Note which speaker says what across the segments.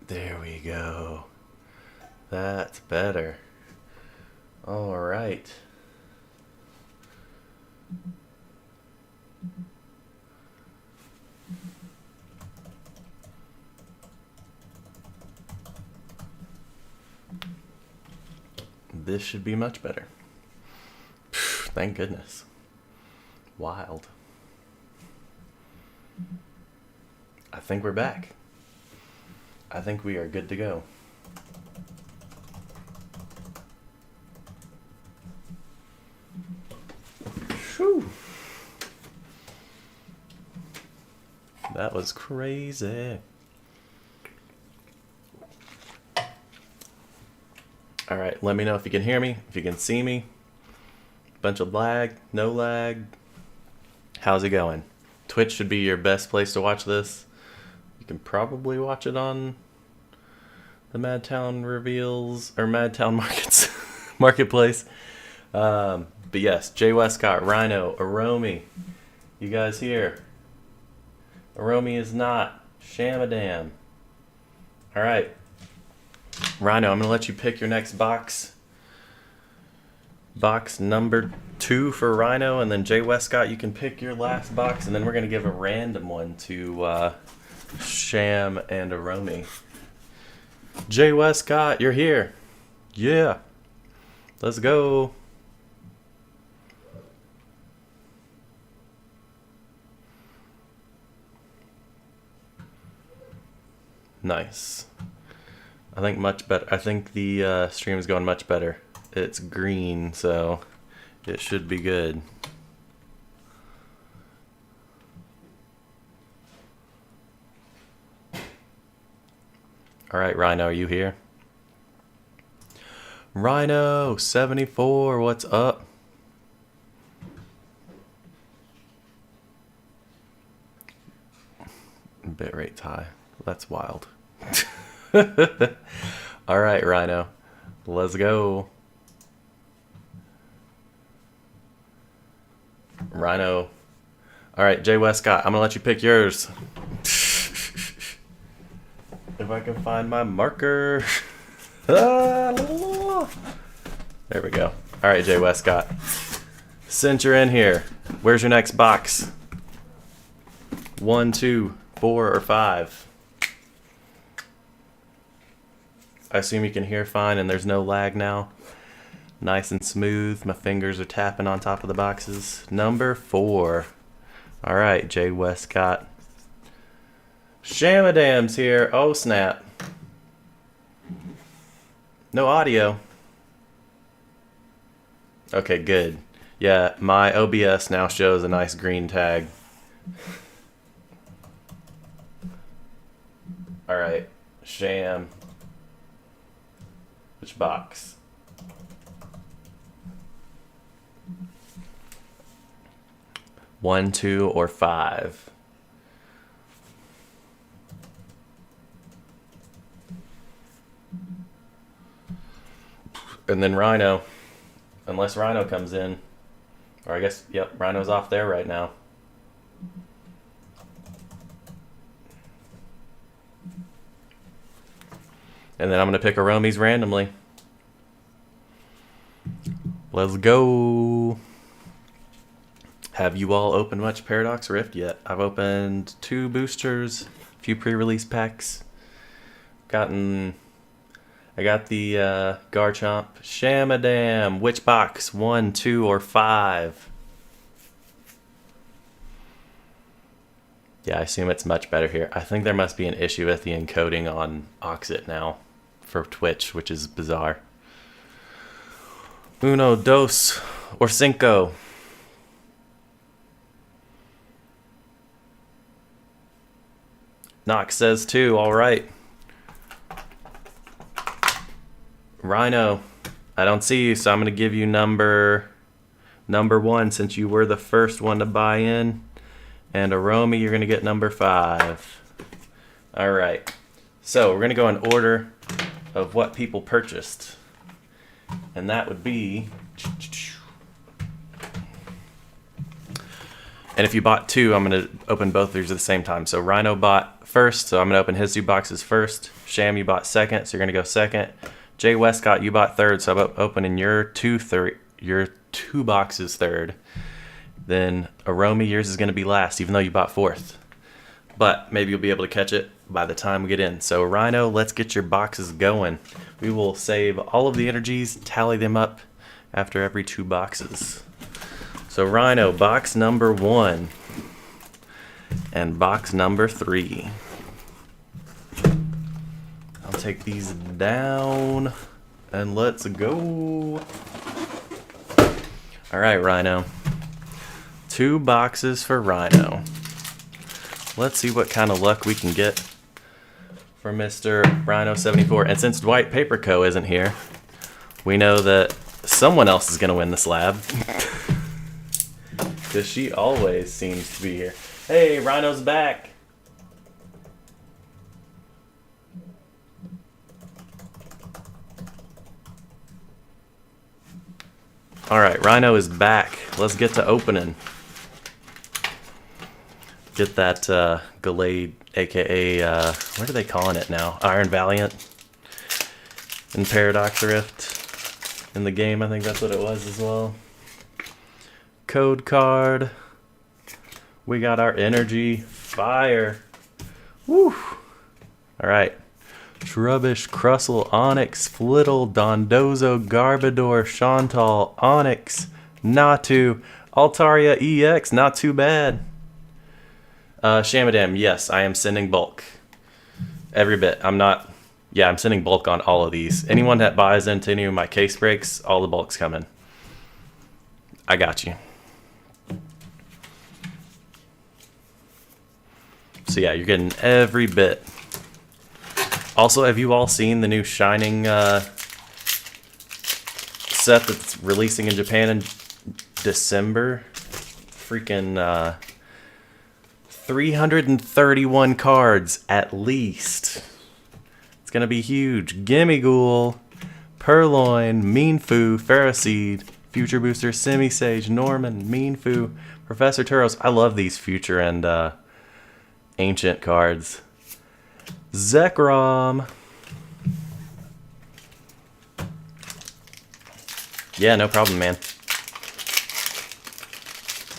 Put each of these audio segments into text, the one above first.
Speaker 1: There we go. That's better. All right. This should be much better. Thank goodness. Wild. I think we're back. I think we are good to go. Whew. That was crazy. All right, let me know if you can hear me, if you can see me. Bunch of lag, no lag. How's it going? Twitch should be your best place to watch this. You can probably watch it on the Madtown Reveals or Madtown Markets Marketplace. But yes, Jay Westcott, Rhino, Aromi. You guys here? Aromi is not. Shamadam. All right. Rhino, I'm going to let you pick your next box. Box number 2 for Rhino, and then Jay Westcott, you can pick your last box, and then we're going to give a random one to Sham and Aromi. Jay Westcott, you're here. Yeah. Let's go. Nice. I think much better. I think the stream is going much better. It's green, so it should be good. All right, Rhino, are you here? Rhino 74, what's up? Bitrate's high. That's wild. All right, Rhino, let's go. Rhino. All right, Jay Westcott, I'm gonna let you pick yours. If I can find my marker. There we go. All right, Jay Westcott. Since you're in here, where's your next box? 1, 2, 4, or 5? I assume you can hear fine and there's no lag now. Nice and smooth. My fingers are tapping on top of the boxes. Number 4. All right, Jay Westcott. Shamadam's here. Oh, snap. No audio. Okay, good. Yeah, my OBS now shows a nice green tag. All right, Sham. Which box? One, 2, or 5? And then Rhino, unless Rhino comes in, or I guess, yep, Rhino's off there right now. And then I'm going to pick Aromi's randomly. Let's go. Have you all opened much Paradox Rift yet? I've opened 2 boosters, a few pre-release packs. I got the Garchomp. Shamadam. Which box? 1, 2, or 5? Yeah, I assume it's much better here. I think there must be an issue with the encoding on Oxit now for Twitch, which is bizarre. Uno, dos, or cinco. Nox says 2, all right. Rhino, I don't see you, so I'm going to give you number 1 since you were the first one to buy in. And Aromi, you're going to get number 5. All right. So we're going to go in order of what people purchased. And that would be... And if you bought 2, I'm going to open both of these at the same time. So Rhino bought first, so I'm going to open his 2 boxes first. Sham, you bought second, so you're going to go second. Jay Westcott, you bought third, so I'm opening your 2 boxes third. Then Aromi, yours is going to be last, even though you bought fourth. But maybe you'll be able to catch it by the time we get in. So Rhino, let's get your boxes going. We will save all of the energies, tally them up after every 2 boxes. So Rhino, box number 1 and box number 3. I'll take these down and let's go. All right, Rhino. 2 boxes for Rhino. Let's see what kind of luck we can get for Mr. Rhino74. And since Dwight Paperco isn't here, we know that someone else is going to win the slab. Because she always seems to be here. Hey, Rhino's back. Alright, Rhino is back. Let's get to opening. Get that Gallade, aka, what are they calling it now? Iron Valiant and Paradox Rift in the game. I think that's what it was as well. Code card. We got our energy. Fire. Woo! Alright. Trubbish, Crustle, Onyx, Flittle, Dondozo, Garbodor, Chantal, Onyx, Natu, Altaria EX, not too bad. Shamadam, yes, I am sending bulk. Every bit. I'm sending bulk on all of these. Anyone that buys into any of my case breaks, all the bulk's coming. I got you. So yeah, you're getting every bit. Also, have you all seen the new Shining set that's releasing in Japan in December? Freaking 331 cards at least. It's gonna be huge. Gimmighoul, Purloin, Meanfu, Ferroseed, Future Booster, Simisage, Norman, Meanfu, Professor Turos. I love these future and ancient cards. Zekrom. Yeah, no problem, man.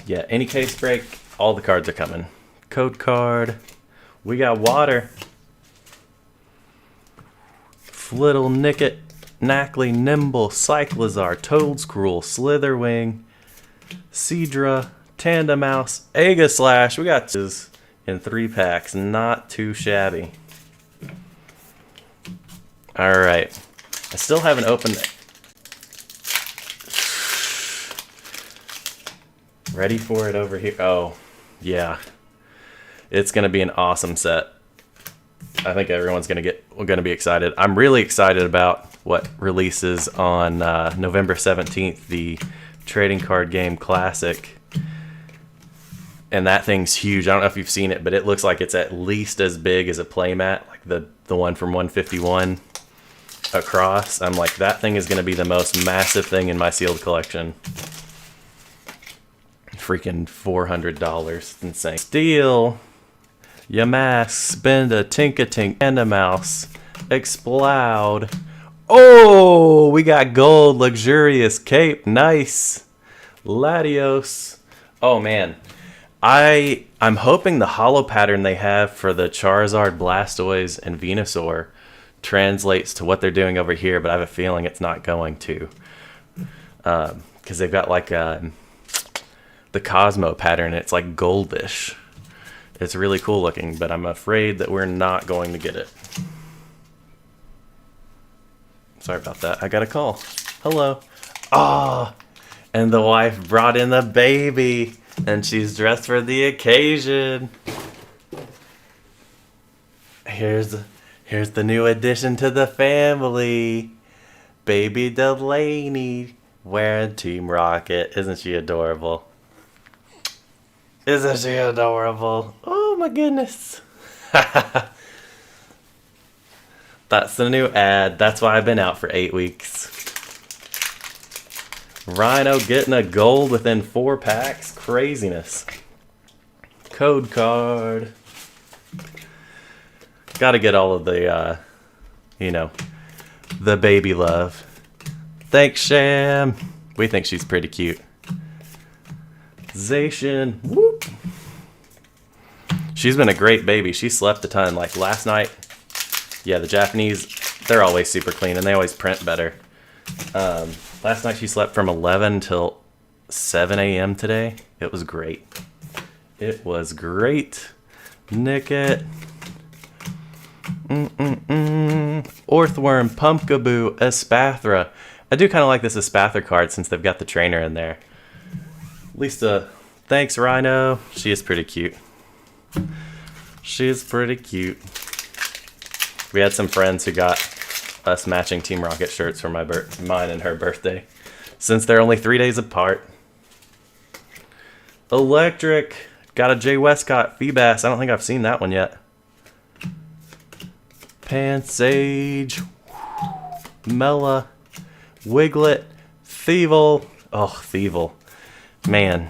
Speaker 1: Yeah, any case break, all the cards are coming. Code card. We got water. Flittle, Nickit, Knackley, Nimble, Cyclizar, Toadscruel, Slitherwing, Seadra, Tandemouse, Aegislash. We got this in 3 packs. Not too shabby. Alright. I still haven't opened it. Ready for it over here. Oh, yeah. It's going to be an awesome set. I think everyone's going to be excited. I'm really excited about what releases on November 17th, the Trading Card Game Classic. And that thing's huge. I don't know if you've seen it, but it looks like it's at least as big as a playmat, like the one from 151 across. I'm like, that thing is going to be the most massive thing in my sealed collection. Freaking $400. Insane. Steel. Yamask. Spend a Tinkatink. And a mouse. Explode. Oh, we got gold. Luxurious Cape. Nice. Latios. Oh, man. I'm hoping the holo pattern they have for the Charizard, Blastoise, and Venusaur translates to what they're doing over here, but I have a feeling it's not going to. Because they've got like the Cosmo pattern. It's like goldish. It's really cool looking, but I'm afraid that we're not going to get it. Sorry about that. I got a call. Hello. Ah, and the wife brought in the baby, and she's dressed for the occasion. Here's the new addition to the family. Baby Delaney wearing Team Rocket. Isn't she adorable? Isn't she adorable? Oh my goodness. That's the new ad. That's why I've been out for 8 weeks. Rhino getting a gold within 4 packs. Craziness. Code card. Gotta get all of the, you know, the baby love. Thanks, Sham. We think she's pretty cute. Zacian. Whoop. She's been a great baby. She slept a ton. Like last night, yeah, the Japanese, they're always super clean and they always print better. Last night she slept from 11 till 7 a.m. today. It was great. It was great. Nick it. Orthworm, Pumpkaboo, Espathra. I do kind of like this Espathra card since they've got the trainer in there. Lisa, thanks, Rhino. She is pretty cute. She is pretty cute. We had some friends who got us matching Team Rocket shirts for mine and her birthday, since they're only 3 days apart. Electric. Got a Jay Westcott Feebas. I don't think I've seen that one yet. Pansage. Mela. Wiglet. Thievel. Oh, Thievel. Man.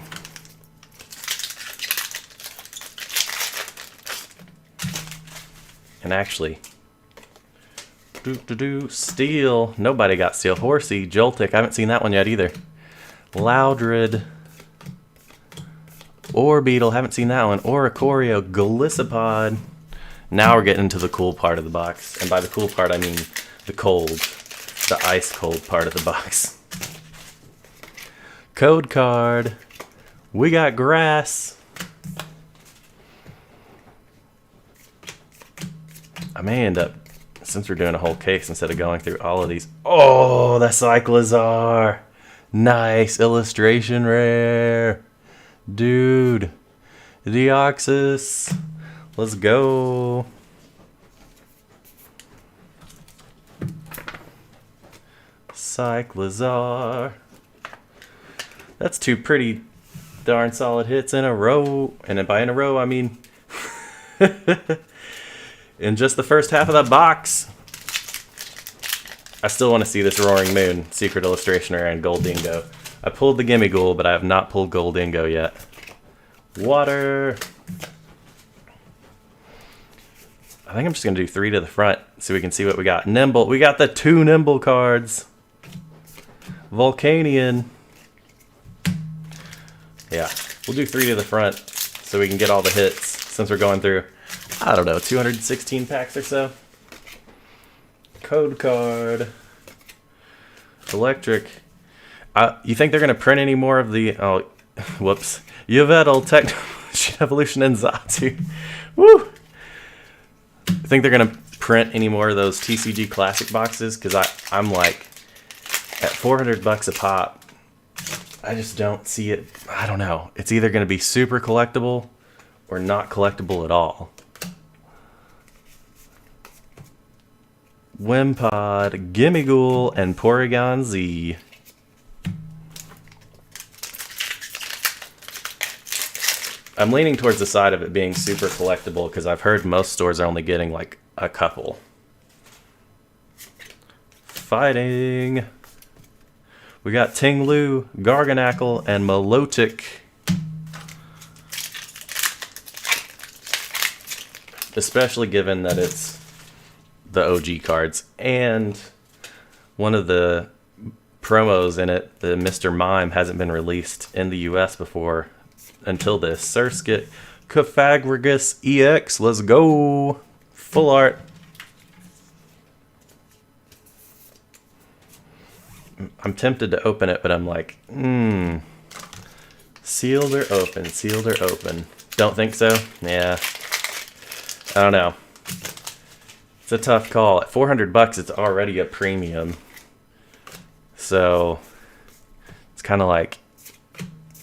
Speaker 1: And actually, Steel. Nobody got Steel. Horsey. Joltik. I haven't seen that one yet either. Loudred. Orbeetle. Haven't seen that one. Oricorio. Golisopod. Now we're getting into the cool part of the box. And by the cool part, I mean the cold. The ice cold part of the box. Code card. We got Grass. I may end up, since we're doing a whole case instead of going through all of these. Oh, the Cyclizar. Nice illustration rare. Dude. Deoxys. Let's go. Cyclizar. That's two pretty darn solid hits in a row. And by in a row, I mean in just the first half of that box. I still want to see this Roaring Moon, Secret Illustration Rare, and Gold Dingo. I pulled the Gimme Ghoul, but I have not pulled Gold Dingo yet. Water. I think I'm just going to do 3 to the front so we can see what we got. Nimble. We got the 2 Nimble cards. Volcanion. Yeah, we'll do 3 to the front so we can get all the hits since we're going through, I don't know, 216 packs or so. Code card. Electric. You think they're going to print any more of the... Oh, whoops. Yveltal, Techno Evolution, and Zatu. Woo! I think they're going to print any more of those TCG Classic boxes? Because I'm like, at $400 a pop, I just don't see it. I don't know. It's either going to be super collectible or not collectible at all. Wimpod, Gimme Ghoul, and Porygon Z. I'm leaning towards the side of it being super collectible because I've heard most stores are only getting like a couple. Fighting. We got Tinglu, Garganackle, and Milotic. Especially given that it's the OG cards. And one of the promos in it, the Mr. Mime, hasn't been released in the US before until this. Surskit, Cofagrigus EX, let's go. Full art. I'm tempted to open it, but I'm like, sealed or open, sealed or open. Don't think so? Yeah. I don't know. It's a tough call. At $400, it's already a premium. So, it's kind of like,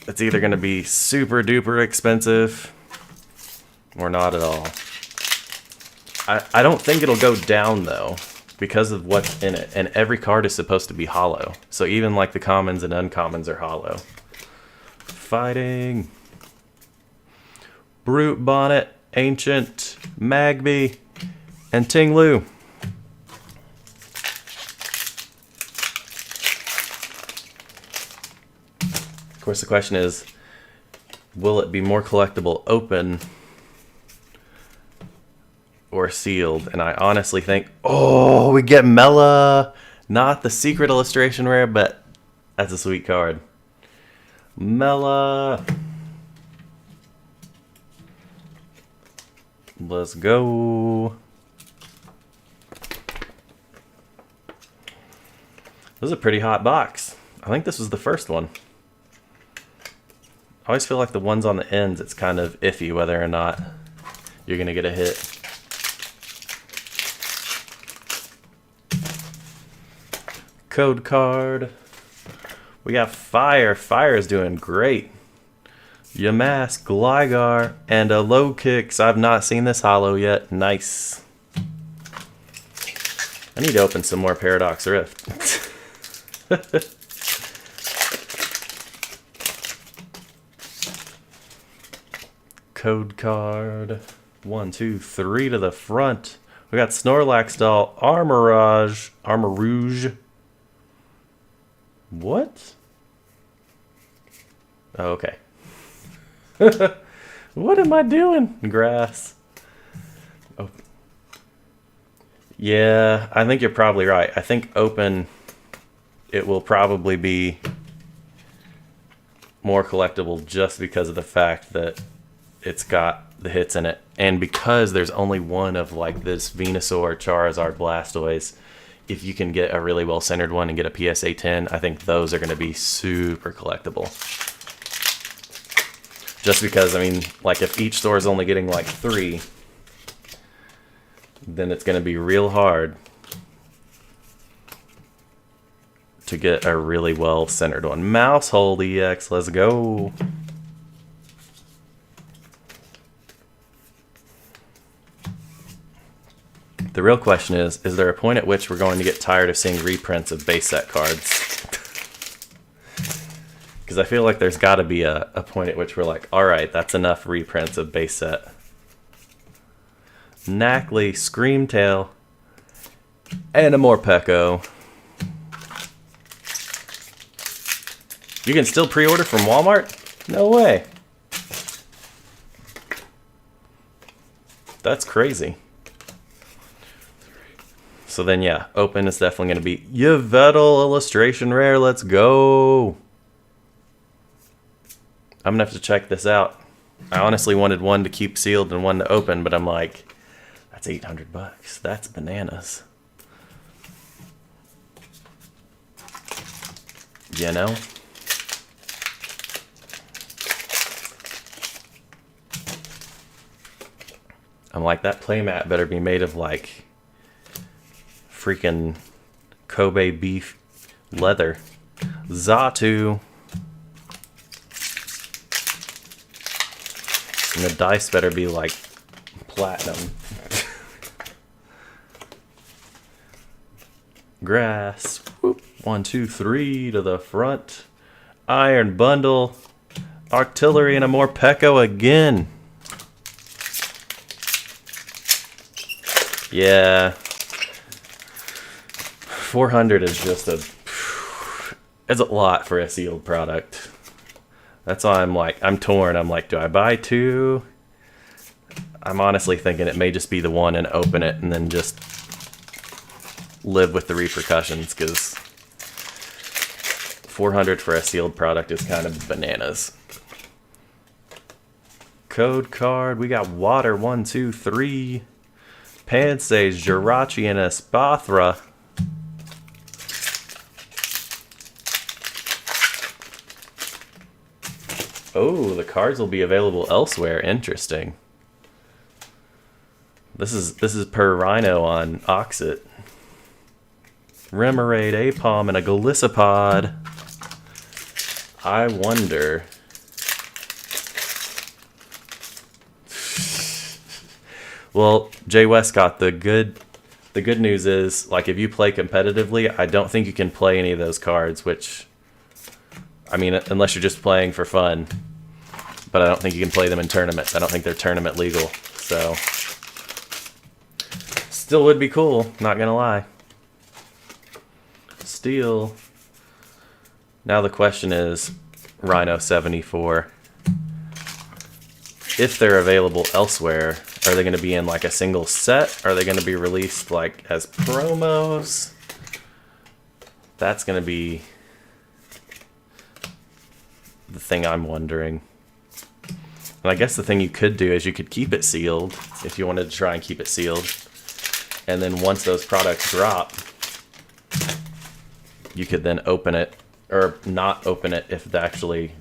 Speaker 1: it's either going to be super duper expensive or not at all. I don't think it'll go down though because of what's in it. And every card is supposed to be hollow. So even like the commons and uncommons are hollow. Fighting. Brute Bonnet, Ancient, Magby, and Tinglu. Of course, the question is, will it be more collectible open or sealed, and I honestly think, oh, we get Mela, not the secret illustration rare, but that's a sweet card. Mela. Let's go. This is a pretty hot box. I think this was the first one. I always feel like the ones on the ends, it's kind of iffy whether or not you're going to get a hit. Code card. We got Fire. Fire is doing great. Yamask, Gligar, and a low kicks. I've not seen this holo yet. Nice. I need to open some more Paradox Rift. Code card. 1, 2, 3 to the front. We got Snorlax doll, Armor Rouge. What? Oh, okay. What am I doing? Grass. Oh. Yeah, I think you're probably right. I think open, it will probably be more collectible just because of the fact that it's got the hits in it. And because there's only one of like this Venusaur, Charizard, Blastoise, if you can get a really well-centered one and get a PSA 10, I think those are going to be super collectible. Just because, I mean, like if each store is only getting like 3, then it's going to be real hard to get a really well-centered one. Mousehold EX, let's go. The real question is there a point at which we're going to get tired of seeing reprints of base set cards? Because I feel like there's got to be a point at which we're like, alright, that's enough reprints of base set. Knackley, Screamtail, and a Morpeko. You can still pre-order from Walmart? No way. That's crazy. So then, yeah, open is definitely going to be Yveltal illustration rare. Let's go. I'm going to have to check this out. I honestly wanted one to keep sealed and one to open, but I'm like, that's $800. That's bananas. You know? I'm like, that playmat better be made of like freaking Kobe beef leather. Xatu. And the dice better be like platinum. Grass. Whoop. 1, 2, 3 to the front. Iron Bundle. Artillery and a Morpeko again. Yeah. 400 is just it's a lot for a sealed product. That's why I'm like, I'm torn. I'm like, do I buy 2? I'm honestly thinking it may just be the one and open it and then just live with the repercussions, because 400 for a sealed product is kind of bananas. Code card. We got Water. 1, 2, 3. Pansage, Jirachi, and a Spathra. Oh, the cards will be available elsewhere. Interesting. This is per Rhino on Oxit. Remoraid, Apom, and a Golisopod. I wonder. Well, Jay Westcott, the good news is, like, if you play competitively, I don't think you can play any of those cards, which, I mean, unless you're just playing for fun. But I don't think you can play them in tournaments. I don't think they're tournament legal. So, still would be cool, not gonna lie. Steel. Now the question is, Rhino 74. If they're available elsewhere, Are they going to be in like a single set? Are they going to be released like as promos? That's going to be the thing I'm wondering. And I guess the thing you could do is you could keep it sealed if you wanted to try and keep it sealed. And then once those products drop, you could then open it, or not open it if it actually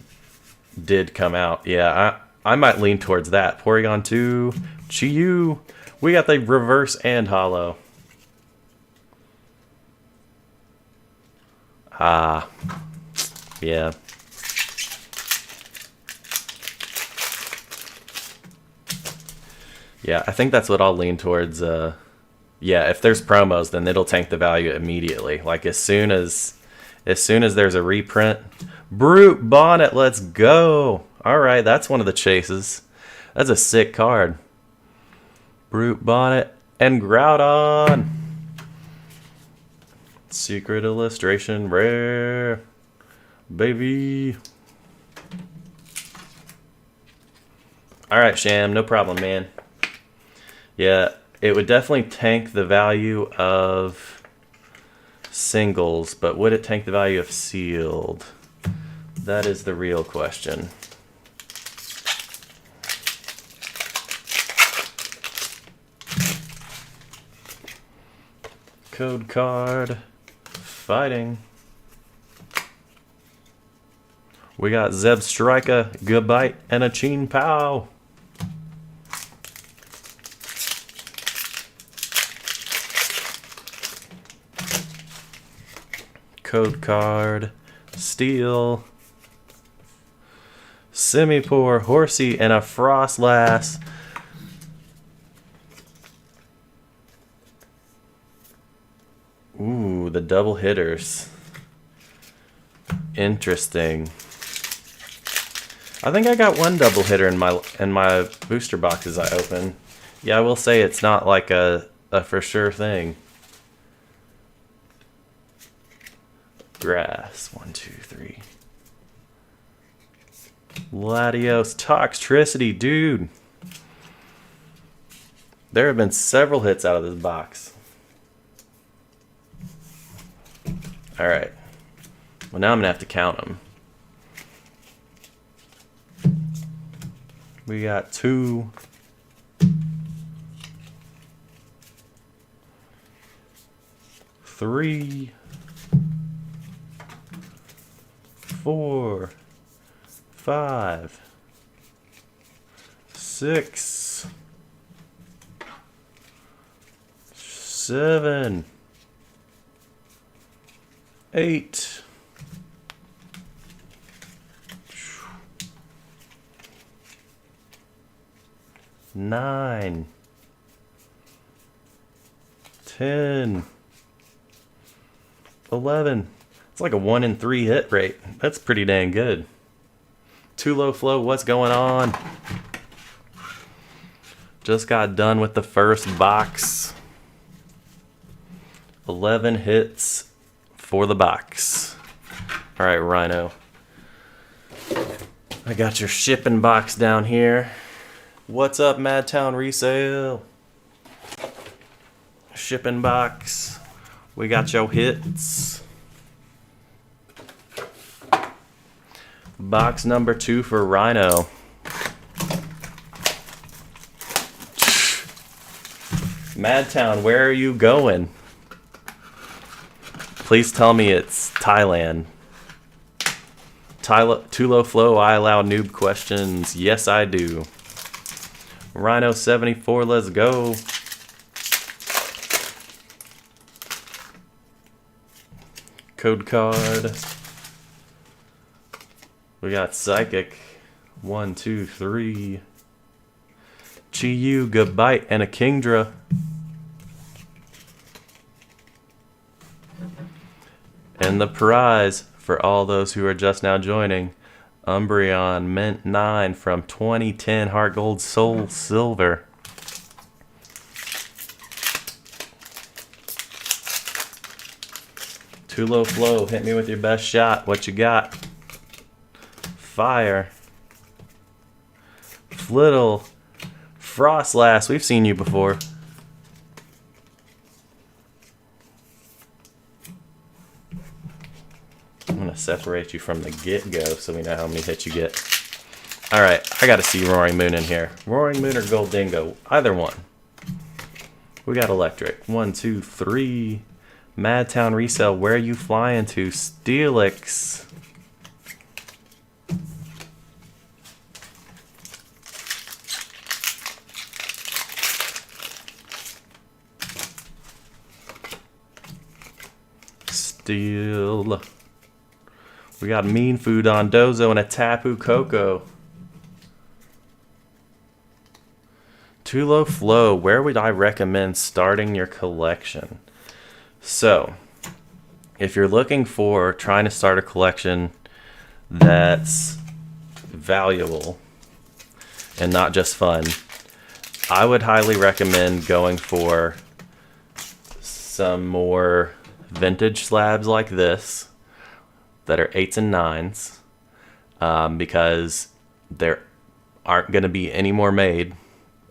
Speaker 1: did come out. Yeah, I might lean towards that. Porygon 2, Chi-Yu. We got the reverse and hollow. Ah, yeah. Yeah, I think that's what I'll lean towards. Yeah, if there's promos, then it'll tank the value immediately. Like as soon as there's a reprint. Brute Bonnet, let's go. All right, that's one of the chases. That's a sick card. Brute Bonnet and Groudon. Secret illustration, rare. Baby. All right, Sham, no problem, man. Yeah, it would definitely tank the value of singles, but would it tank the value of sealed? That is the real question. Code card. Fighting. We got Zeb Striker, Goodbite, and a Cheen Pow. Code card, Steel, Simipour, Horsey, and a Frostlass. Ooh, the double hitters. Interesting. I think I got one double hitter in my booster boxes I open. Yeah, I will say it's not like a for sure thing. Grass, 1, 2, 3. Latios, Toxtricity, dude. There have been several hits out of this box. All right. Well, now I'm gonna have to count them. We got 2. 3. 4, 5, 6, 7, 8, 9, 10, 11. It's like a 1 in 3 hit rate. That's pretty dang good. Too low flow, what's going on? Just got done with the first box. 11 hits for the box. All right, Rhino. I got your shipping box down here. What's up, Madtown Resale? Shipping box. We got your hits. Box number 2 for Rhino. Madtown, where are you going? Please tell me it's Thailand. Too low flow, I allow noob questions. Yes, I do. Rhino 74, let's go. Code card. We got Psychic, 1, 2, 3. Chi-Yu, Goodbite, and a Kingdra. And the prize for all those who are just now joining, Umbreon Mint 9 from 2010 Heart Gold Soul Silver. Too low flow, hit me with your best shot. What you got? Fire. Flittle. Frostlass, we've seen you before. I'm going to separate you from the get-go so we know how many hits you get. Alright, I got to see Roaring Moon in here. Roaring Moon or Gold Dingo, either one. We got electric. 1, 2, 3. Madtown Resale, where are you flying to? Steelix. Steel. We got Mean Food on Dozo and a Tapu Koko. Tulo Flow, where would I recommend starting your collection? So, if you're looking for trying to start a collection that's valuable and not just fun, I would highly recommend going for some more vintage slabs like this that are 8s and 9s, because there aren't going to be any more made,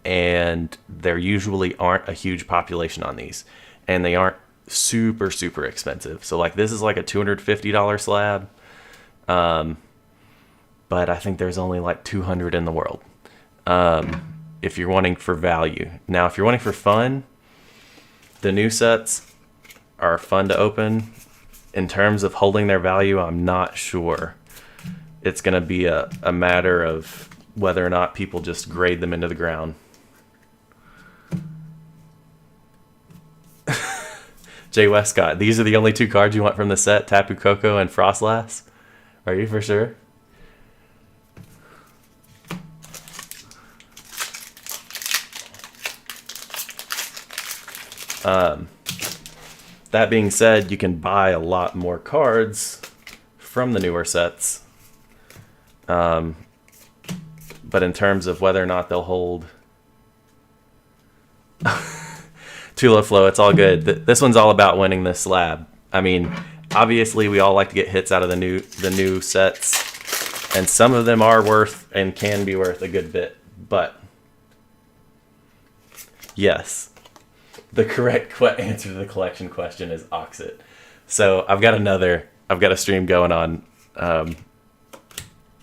Speaker 1: and there usually aren't a huge population on these, and they aren't super expensive. So like this is like a $250 slab, but I think there's only like 200 in the world, if you're wanting for value. Now if you're wanting for fun, the new sets are fun to open. In terms of holding their value, I'm not sure. It's going to be a matter of whether or not people just grade them into the ground. Jay Westcott, these are the only 2 cards you want from the set, Tapu Koko and Frostlass? Are you for sure? That being said, you can buy a lot more cards from the newer sets. But in terms of whether or not they'll hold... Tulo Flow, it's all good. This one's all about winning this slab. I mean, obviously we all like to get hits out of the new sets, and some of them are worth and can be worth a good bit. But yes, the correct answer to the collection question is Oxit. So I've got a stream going on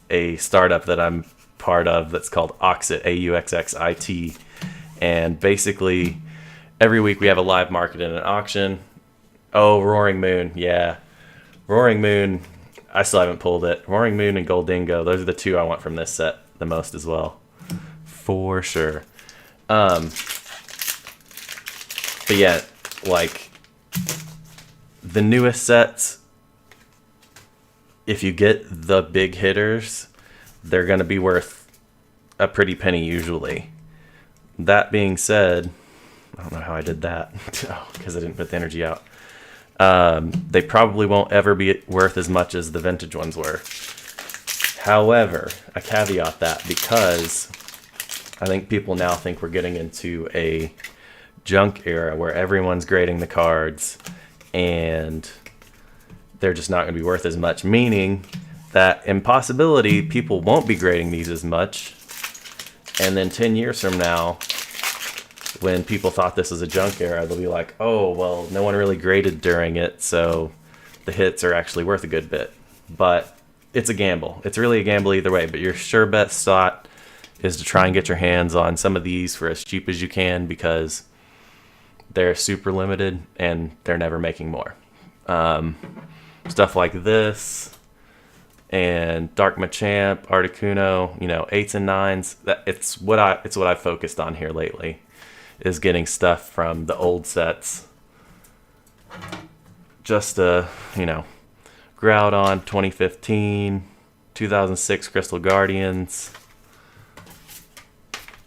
Speaker 1: a startup that I'm part of that's called Oxit, AUXXIT, and basically every week we have a live market and an auction. Oh, Roaring Moon, yeah. Roaring Moon, I still haven't pulled it. Roaring Moon and Gold Dingo, those are the 2 I want from this set the most as well. For sure. But yeah, like, the newest sets, if you get the big hitters, they're going to be worth a pretty penny usually. That being said, I don't know how I did that. Oh, because I didn't put the energy out. They probably won't ever be worth as much as the vintage ones were. However, I caveat that because I think people now think we're getting into a junk era where everyone's grading the cards and they're just not going to be worth as much, meaning that impossibility, people won't be grading these as much, and then 10 years from now, when people thought this was a junk era, they'll be like, oh, well, no one really graded during it, so the hits are actually worth a good bit. But it's a gamble. It's really a gamble either way, but your sure bet shot is to try and get your hands on some of these for as cheap as you can, because they're super limited and they're never making more. Stuff like this and Dark Machamp, Articuno, 8s and 9s. It's what I've focused on here lately, is getting stuff from the old sets. Just Groudon 2015, 2006 Crystal Guardians,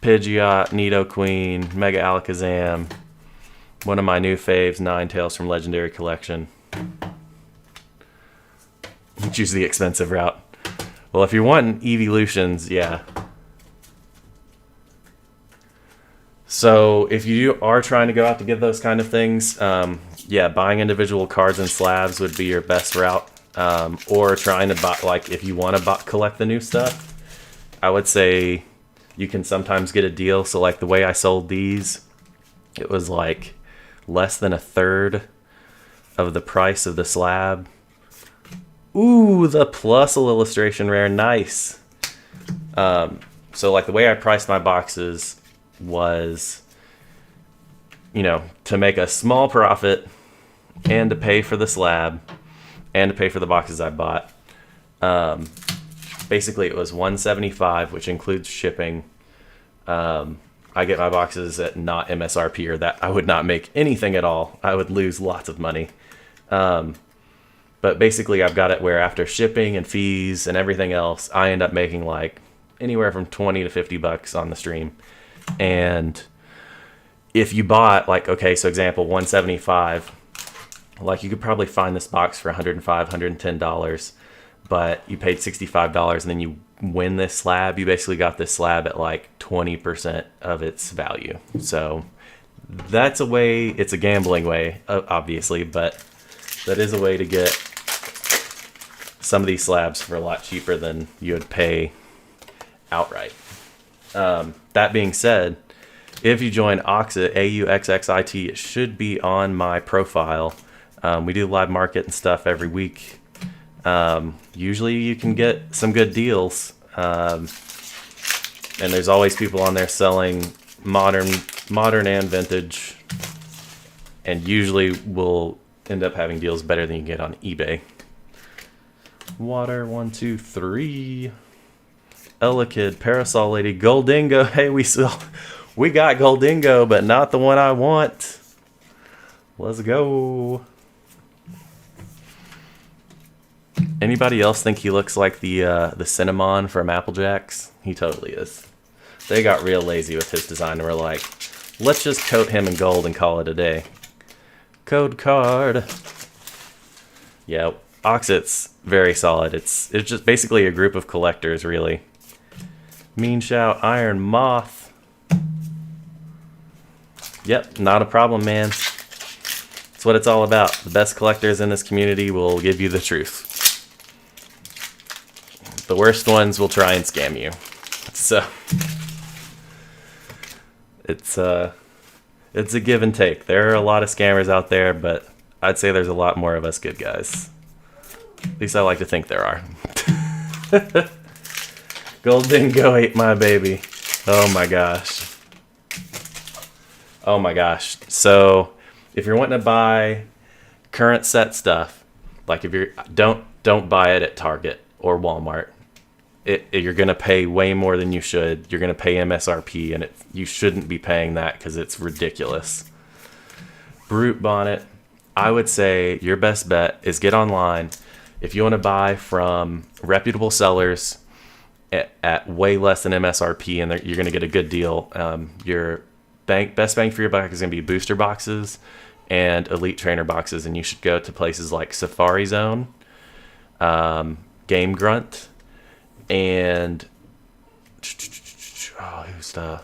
Speaker 1: Pidgeot, Nidoqueen, Mega Alakazam, one of my new faves, Ninetales from Legendary Collection. Choose the expensive route. Well, if you're wanting evolutions, yeah. So if you are trying to go out to get those kind of things, yeah, buying individual cards and slabs would be your best route. Or trying to buy, like, if you want to collect the new stuff, I would say, you can sometimes get a deal. So like the way I sold these, it was like less than a third of the price of the slab. Ooh, the plus illustration rare, nice. So like the way I priced my boxes was, you know, to make a small profit and to pay for the slab and to pay for the boxes I bought. Basically it was $175, which includes shipping. I get my boxes at not MSRP, or that I would not make anything at all. I would lose lots of money. But basically I've got it where after shipping and fees and everything else, I end up making like anywhere from 20 to 50 bucks on the stream. And if you bought like, okay, so example 175, like you could probably find this box for $105, $110, but you paid $65 and then you win this slab, you basically got this slab at like 20% of its value. So that's a way, it's a gambling way, obviously, but that is a way to get some of these slabs for a lot cheaper than you would pay outright. That being said, if you join Auxxit, AUXXIT, it should be on my profile. We do live market and stuff every week. Usually you can get some good deals. And there's always people on there selling modern and vintage. And usually we'll end up having deals better than you get on eBay. Water, 1, 2, 3. Elekid, Parasol Lady, Goldingo. Hey, we got Goldingo, but not the one I want. Let's go. Anybody else think he looks like the Cinnamon from Apple Jacks? He totally is. They got real lazy with his design and were like, let's just coat him in gold and call it a day. Code card. Yeah, Auxxit's very solid. It's just basically a group of collectors, really. Mean Shout, Iron Moth. Yep, not a problem, man. That's what it's all about. The best collectors in this community will give you the truth. The worst ones will try and scam you. So it's a give and take. There are a lot of scammers out there, but I'd say there's a lot more of us good guys. At least I like to think there are. Goldingo ate my baby. Oh my gosh. Oh my gosh. So if you're wanting to buy current set stuff, like if you're don't buy it at Target or Walmart. You're gonna pay way more than you should. You're gonna pay MSRP, and you shouldn't be paying that because it's ridiculous. Brute Bonnet, I would say your best bet is get online. If you want to buy from reputable sellers at way less than MSRP, and you're gonna get a good deal. Your best bang for your buck is gonna be booster boxes and elite trainer boxes, and you should go to places like Safari Zone, Game Grunt, and who's the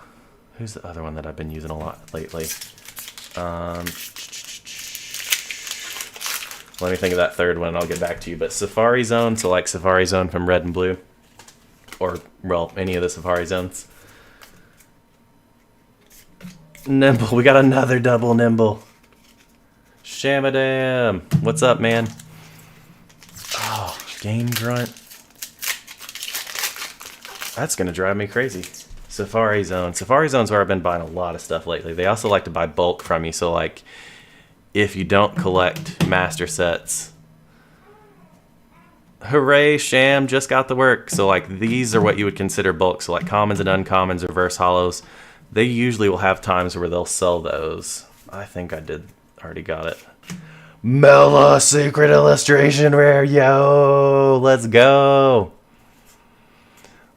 Speaker 1: other one that I've been using a lot lately? Let me think of that third one and I'll get back to you. But Safari Zone, so like Safari Zone from Red and Blue, or well, any of the Safari Zones. Nimble, we got another double Nimble. Shamadam, what's up, man? Oh, Game Grunt. That's gonna drive me crazy. Safari Zone. Safari Zone's where I've been buying a lot of stuff lately. They also like to buy bulk from you, so like if you don't collect master sets, hooray, Sham just got the work. So like these are what you would consider bulk. So like commons and uncommons, reverse hollows, they usually will have times where they'll sell those. I think I already got it. Mela Secret Illustration Rare, yo, let's go.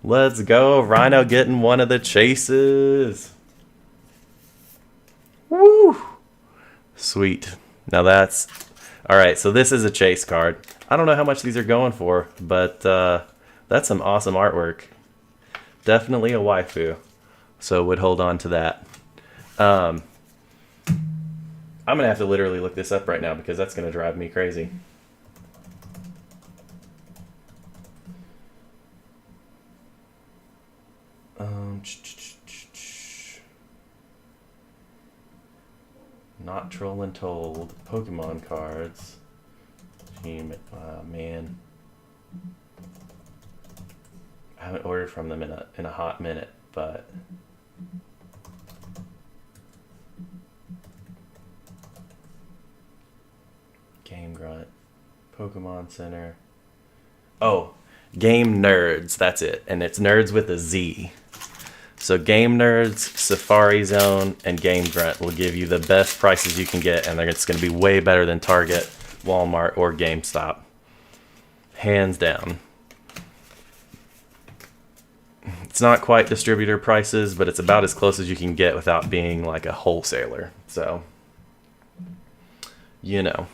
Speaker 1: Let's go. Rhino getting one of the chases. Woo! Sweet. Now that's... Alright, so this is a chase card. I don't know how much these are going for, but that's some awesome artwork. Definitely a waifu. So would hold on to that. I'm going to have to literally look this up right now because that's going to drive me crazy. Not trolling told. Pokemon cards. Team, man. I haven't ordered from them in a hot minute, but Game Grunt, Pokemon Center. Oh, Game Nerds, that's it. And it's nerds with a Z. So Game Nerds, Safari Zone, and Game Grunt will give you the best prices you can get, and it's going to be way better than Target, Walmart, or GameStop. Hands down. It's not quite distributor prices, but it's about as close as you can get without being like a wholesaler. So, you know.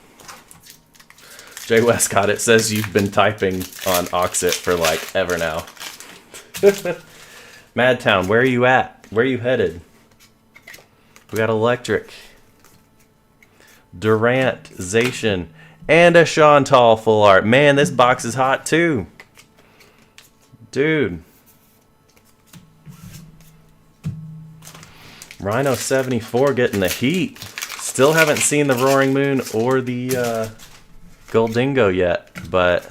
Speaker 1: Jay Westcott, it says you've been typing on Oxit for like ever now. Madtown, where are you at? Where are you headed? We got Electric, Durant, Zacian, and a Chantal full art. Man, this box is hot too. Dude. Rhino 74 getting the heat. Still haven't seen the Roaring Moon or the Goldingo yet, but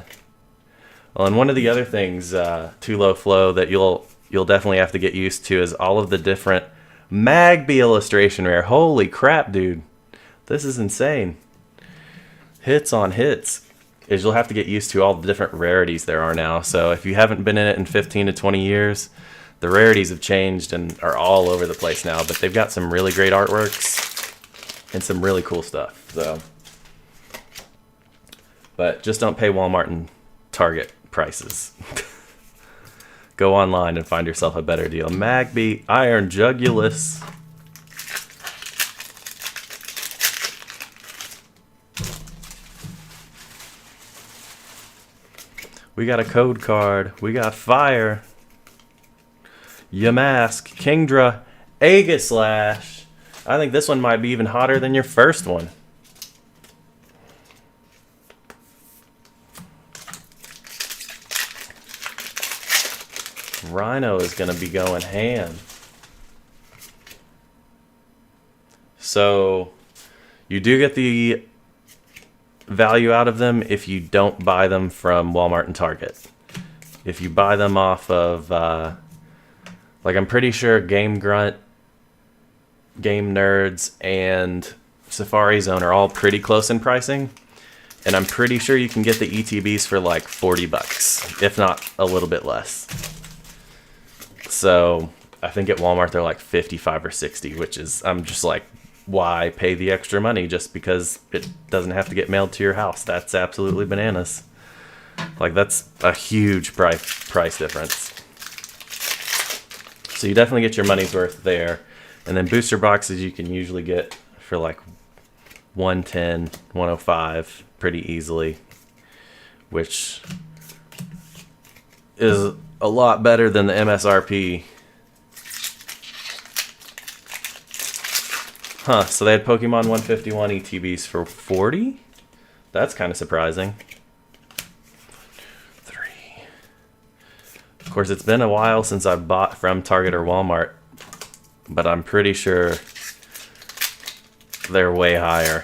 Speaker 1: well, and one of the other things, Too Low Flow, that you'll definitely have to get used to is all of the different Magby illustration rare. Holy crap, dude. This is insane. Hits on hits. Is you'll have to get used to all the different rarities there are now. So if you haven't been in it in 15 to 20 years, the rarities have changed and are all over the place now, but they've got some really great artworks and some really cool stuff. So, but just don't pay Walmart and Target prices. Go online and find yourself a better deal. Magby, Iron Jugulus. We got a code card. We got Fire. Yamask, Kingdra, Aegislash. I think this one might be even hotter than your first one. Rhino is going to be going ham. So you do get the value out of them if you don't buy them from Walmart and Target. If you buy them off of, like I'm pretty sure Game Grunt, Game Nerds, and Safari Zone are all pretty close in pricing. And I'm pretty sure you can get the ETBs for like 40 bucks, if not a little bit less. So I think at Walmart they're like 55 or 60, which is, I'm just like, why pay the extra money just because it doesn't have to get mailed to your house? That's absolutely bananas. Like that's a huge price difference. So you definitely get your money's worth there. And then booster boxes you can usually get for like 110, 105 pretty easily, which is a lot better than the MSRP. Huh, so they had Pokemon 151 ETBs for 40? That's kind of surprising. 3. Of course, it's been a while since I bought from Target or Walmart, but I'm pretty sure they're way higher.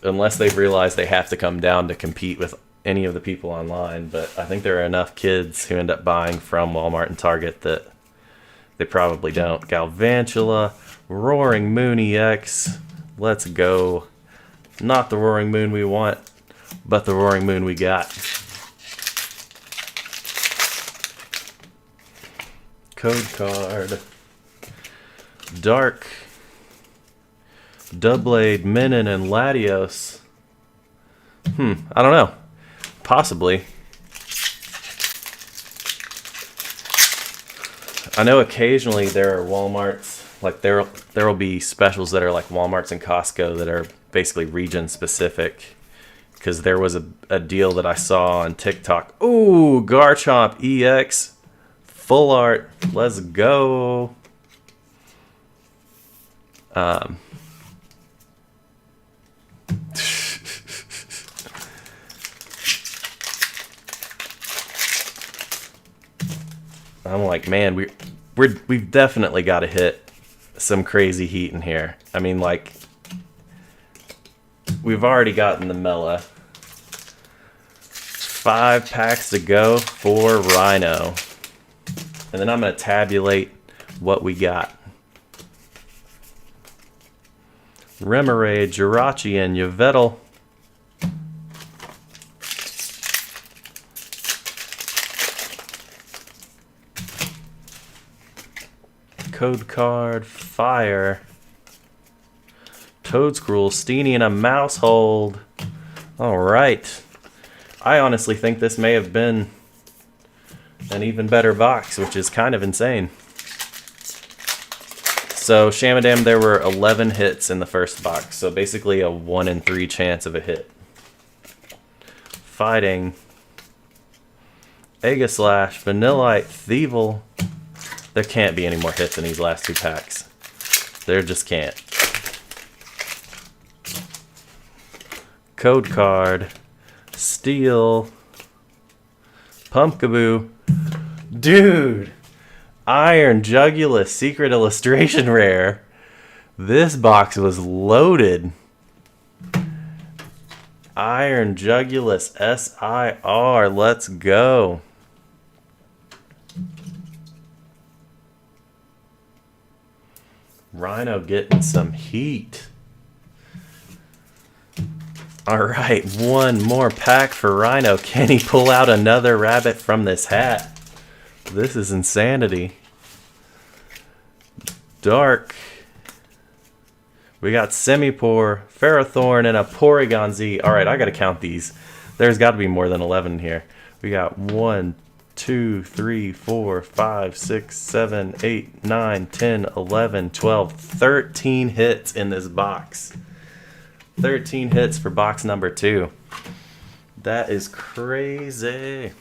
Speaker 1: Unless they've realized they have to come down to compete with any of the people online, but I think there are enough kids who end up buying from Walmart and Target that they probably don't. Galvantula, Roaring Moon EX, let's go. Not the Roaring Moon we want, but the Roaring Moon we got. Code card. Dark, Doublade, Minun, and Latios. I don't know. Possibly. I know occasionally there are Walmarts, like there will be specials that are like Walmarts and Costco that are basically region specific. Because there was a deal that I saw on TikTok. Ooh, Garchomp EX, full art. Let's go. I'm like, man, we've definitely got to hit some crazy heat in here. I mean, like, we've already gotten the Mela. 5 packs to go for Rhino. And then I'm going to tabulate what we got. Remoraid, Jirachi, and Yveltal. Code card, Fire. Toadscruel, Steenie, and a Mousehold. Alright. I honestly think this may have been an even better box, which is kind of insane. So, Shamadam, there were 11 hits in the first box, so basically a 1 in 3 chance of a hit. Fighting. Aegislash, Vanillite, Thievul. There can't be any more hits in these last 2 packs. There just can't. Code card. Steel. Pumpkaboo. Dude! Iron Jugulus Secret Illustration Rare. This box was loaded. Iron Jugulus SIR. Let's go. Rhino getting some heat. Alright, one more pack for Rhino. Can he pull out another rabbit from this hat? This is insanity. Dark. We got Semipour, Ferrothorn, and a Porygon Z. Alright, I gotta count these. There's got to be more than 11 here. We got 1, 2, 3, 4, 5, 6, 7, 8, 9, 10, 11, 12, 13 hits in this box. 13 hits for box number 2. That is crazy.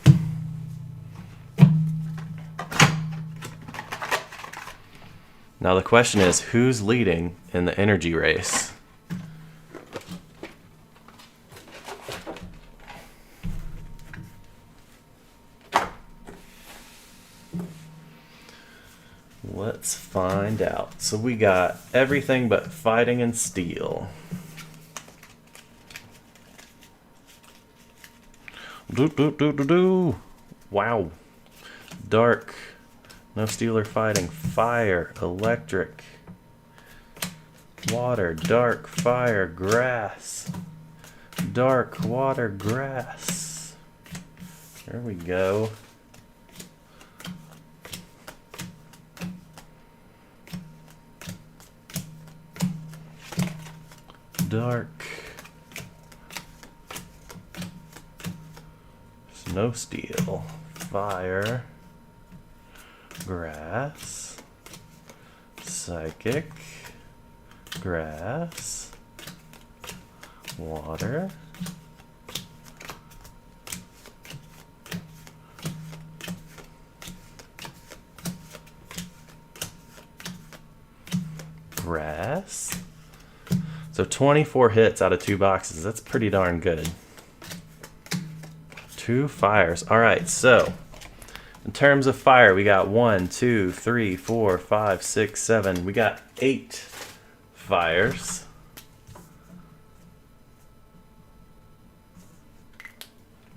Speaker 1: Now the question is, who's leading in the energy race? Let's find out. So we got everything but Fighting and Steel. Wow. Dark. No Steel or Fighting. Fire. Electric. Water. Dark. Fire. Grass. Dark. Water. Grass. There we go. Dark. No Steel. Fire. Grass. Psychic. Grass. Water. Grass. So 24 hits out of 2 boxes. That's pretty darn good. 2 fires. Alright, so in terms of fire, we got 1, 2, 3, 4, 5, 6, 7. We got 8 fires.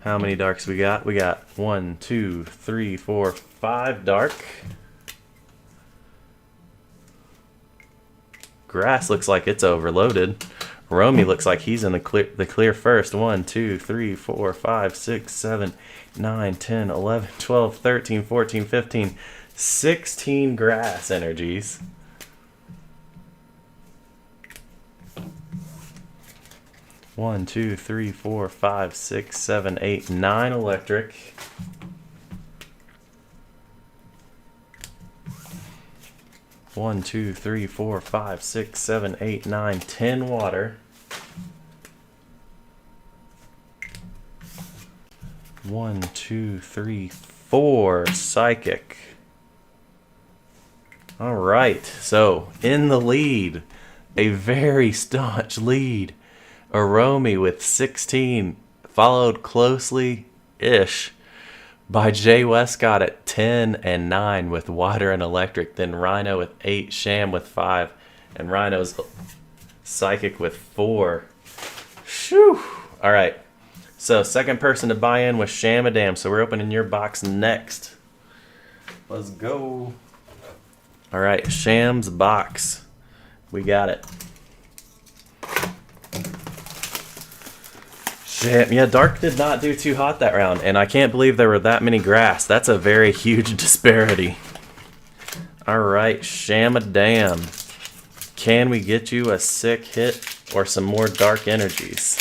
Speaker 1: How many darks we got? We got 1, 2, 3, 4, 5 dark. Grass looks like it's overloaded. Romy looks like he's in the clear first. 1, 2, 3, 4, 5, 6, 7, 9, 10, 11, 12, 13, 14, 15, 16 grass energies. One, 2, 3, 4, 5, 6, 7, 8, 9 electric. One, 2, 3, 4, 5, 6, 7, 8, 9, 10 water. 1, 2, 3, 4 psychic. All right, so in the lead, a very staunch lead. Aromi with 16, followed closely-ish by Jay Westcott at 10 and 9 with water and electric. Then Rhino with 8, Sham with 5, and Rhino's psychic with 4. Shoo! All right. So second person to buy in was Shamadam. So we're opening your box next. Let's go. All right, Sham's box. We got it. Sham, yeah, Dark did not do too hot that round, and I can't believe there were that many grass. That's a very huge disparity. All right, Shamadam. Can we get you a sick hit or some more dark energies?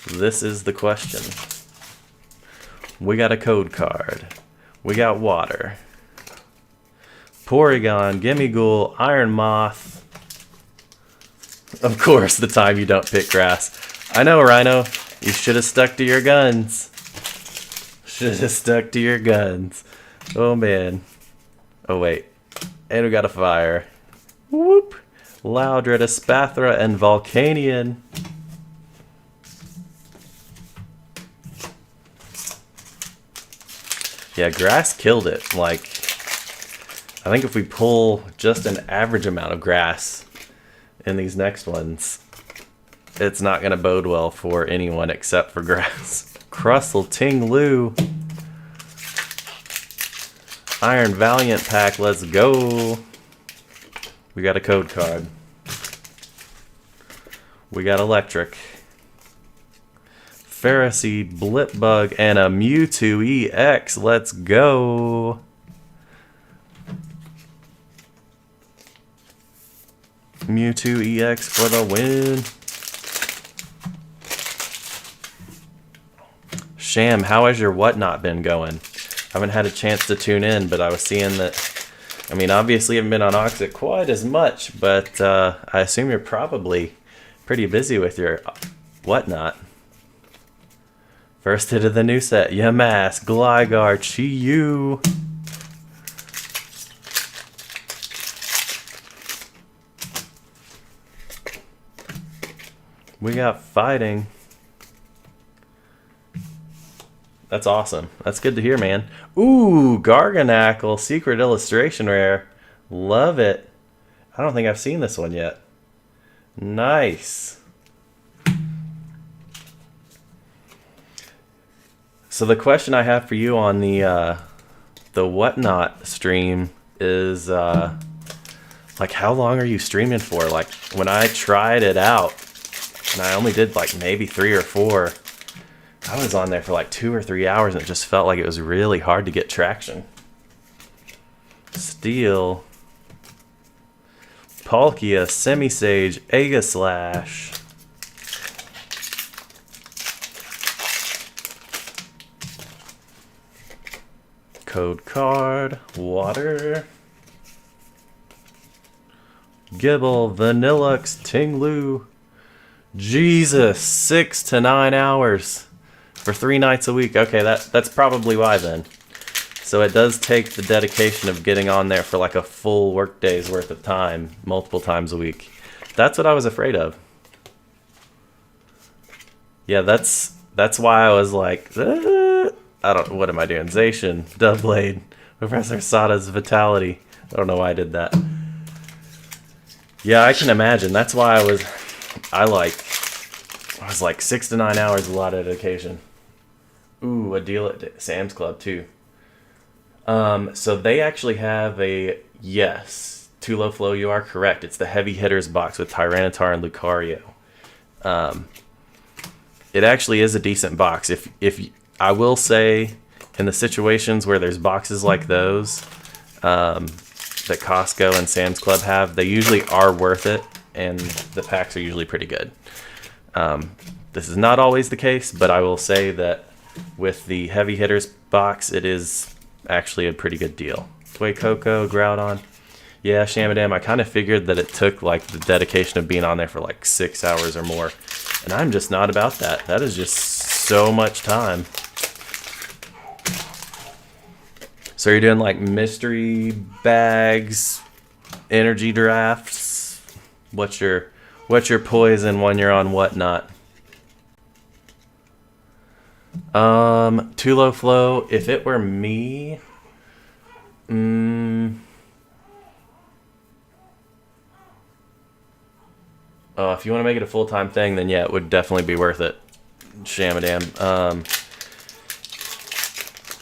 Speaker 1: This is the question. We got a code card. We got water. Porygon, Gimmighoul, Iron Moth. Of course, the time you don't pick grass. I know, Rhino. You should have stuck to your guns. Should have stuck to your guns. Oh, man. Oh, wait. And we got a fire. Whoop. Loudred, Espathra, and Volcanion. Yeah, grass killed it. Like, I think if we pull just an average amount of grass in these next ones, it's not going to bode well for anyone except for grass. Crustle, Ting-Lu. Iron Valiant pack, let's go. We got a code card. We got electric. Pharisee, Blipbug, and a Mewtwo EX. Let's go. Mewtwo EX for the win. Sham, how has your whatnot been going? I haven't had a chance to tune in, but I was seeing that, I mean, obviously I haven't been on Oxit quite as much, but I assume you're probably pretty busy with your whatnot. First hit of the new set, Yamask, Gligar, Chi-Yu. We got fighting. That's awesome. That's good to hear, man. Ooh, Garganackle, Secret Illustration Rare. Love it. I don't think I've seen this one yet. Nice. So the question I have for you on the whatnot stream is like, how long are you streaming for? Like, when I tried it out, and I only did like maybe 3 or 4, I was on there for like 2 or 3 hours, and it just felt like it was really hard to get traction. Steel, Palkia, Semisage, Aegislash. Code card, water. Gibble, Vanillux, Ting-Lu. Jesus, 6 to 9 hours for 3 nights a week. Okay, that's probably why then. So it does take the dedication of getting on there for like a full work day's worth of time, multiple times a week. That's what I was afraid of. Yeah, that's why I was like, I don't, what am I doing? Zacian, Doublade, Professor Sada's Vitality. I don't know why I did that. Yeah, I can imagine. That's why I was like 6 to 9 hours, a lot of dedication. Ooh, a deal at Sam's Club too. So they actually have a, yes, Too Low Flow, you are correct. It's the Heavy Hitters box with Tyranitar and Lucario. It actually is a decent box. If I will say, in the situations where there's boxes like those that Costco and Sam's Club have, they usually are worth it, and the packs are usually pretty good. This is not always the case, but I will say that with the Heavy Hitters box, it is actually a pretty good deal. Sway Coco, Groudon. Yeah, Shamadam, I kind of figured that it took like the dedication of being on there for like 6 hours or more. And I'm just not about that. That is just so much time. So you're doing like mystery bags, energy drafts. What's your poison when you're on whatnot? Too low flow. If it were me, if you want to make it a full-time thing, then yeah, it would definitely be worth it. Shamadam.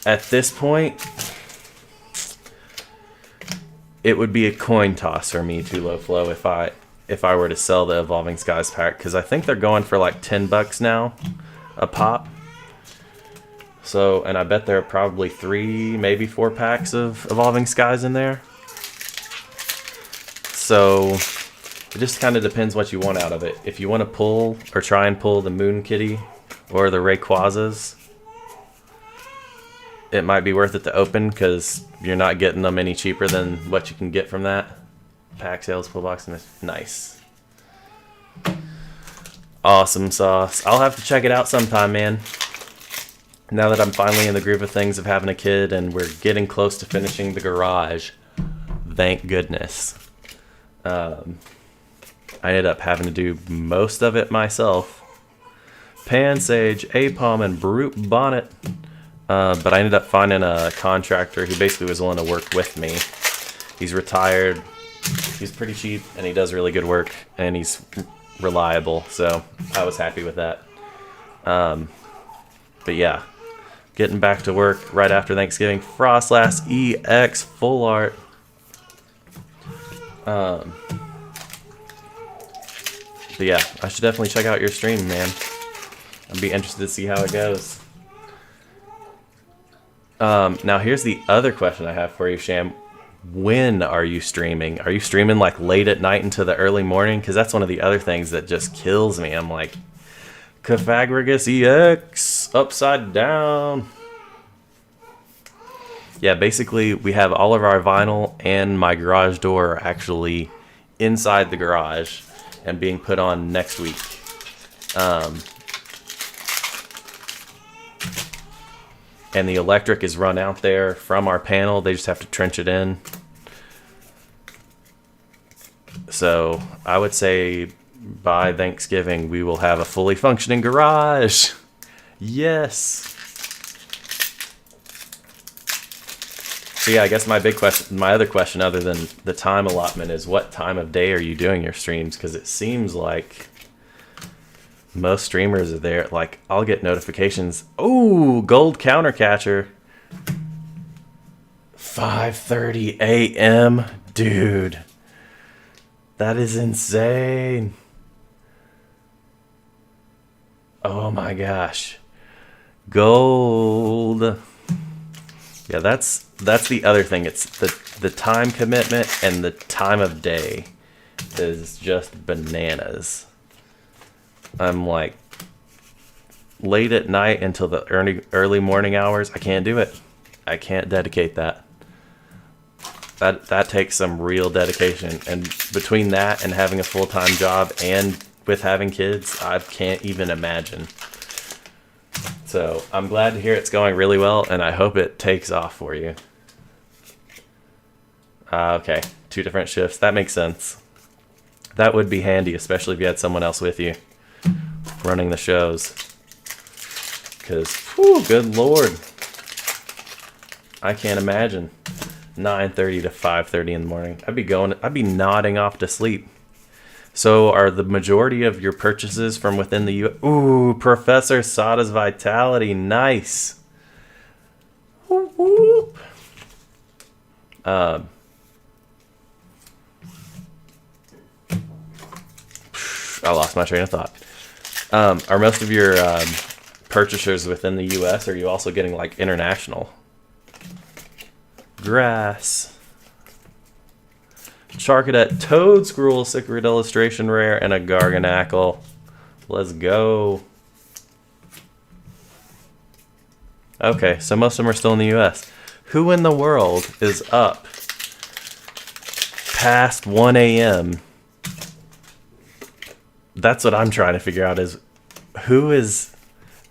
Speaker 1: At this point, it would be a coin toss for me, Too Low Flow, if I were to sell the Evolving Skies pack, because I think they're going for like $10 now a pop. So, and I bet there are probably 3, maybe 4 packs of Evolving Skies in there. So it just kind of depends what you want out of it. If you want to pull or try and pull the Moon Kitty or the Rayquazas, it might be worth it to open because you're not getting them any cheaper than what you can get from that. Pack sales, pull box, and nice. Awesome sauce. I'll have to check it out sometime, man. Now that I'm finally in the groove of things of having a kid and we're getting close to finishing the garage. Thank goodness. I ended up having to do most of it myself. Pansage, Apom, and Brute Bonnet. But I ended up finding a contractor who basically was willing to work with me. He's retired. He's pretty cheap, and he does really good work, and he's reliable, so I was happy with that. But yeah, getting back to work right after Thanksgiving. Frostlass EX Full Art. But yeah, I should definitely check out your stream, man. I'd be interested to see how it goes. Now here's the other question I have for you, Sham. When are you streaming? Are you streaming like late at night into the early morning? Because that's one of the other things that just kills me. I'm like, Cofagrigus EX, upside down. Yeah, basically we have all of our vinyl and my garage door are actually inside the garage and being put on next week. And the electric is run out there from our panel. They just have to trench it in. So I would say by Thanksgiving, we will have a fully functioning garage. Yes. So yeah, I guess my other question other than the time allotment is what time of day are you doing your streams? Because it seems like most streamers are there. Like, I'll get notifications. Oh, gold counter catcher. 5:30 a.m. Dude. That is insane. Oh my gosh. Gold. Yeah, that's the other thing. It's the time commitment and the time of day is just bananas. I'm like late at night until the early morning hours. I can't do it. I can't dedicate that. That takes some real dedication. And between that and having a full-time job and with having kids, I can't even imagine. So I'm glad to hear it's going really well, and I hope it takes off for you. Okay, 2 different shifts. That makes sense. That would be handy, especially if you had someone else with you running the shows. Because, whew, good lord. I can't imagine 9:30 to 5:30 in the morning. I'd be nodding off to sleep. So are the majority of your purchases from within the U.S.? Ooh, Professor Sada's Vitality. Nice. Whoop, whoop. I lost my train of thought. Are most of your purchasers within the U.S.? Or are you also getting like international? Grass. Charcadet, Toad Scroll, Cicrid Illustration Rare, and a Garganackle. Let's go. Okay, so most of them are still in the U.S. Who in the world is up past 1 a.m.? That's what I'm trying to figure out is who is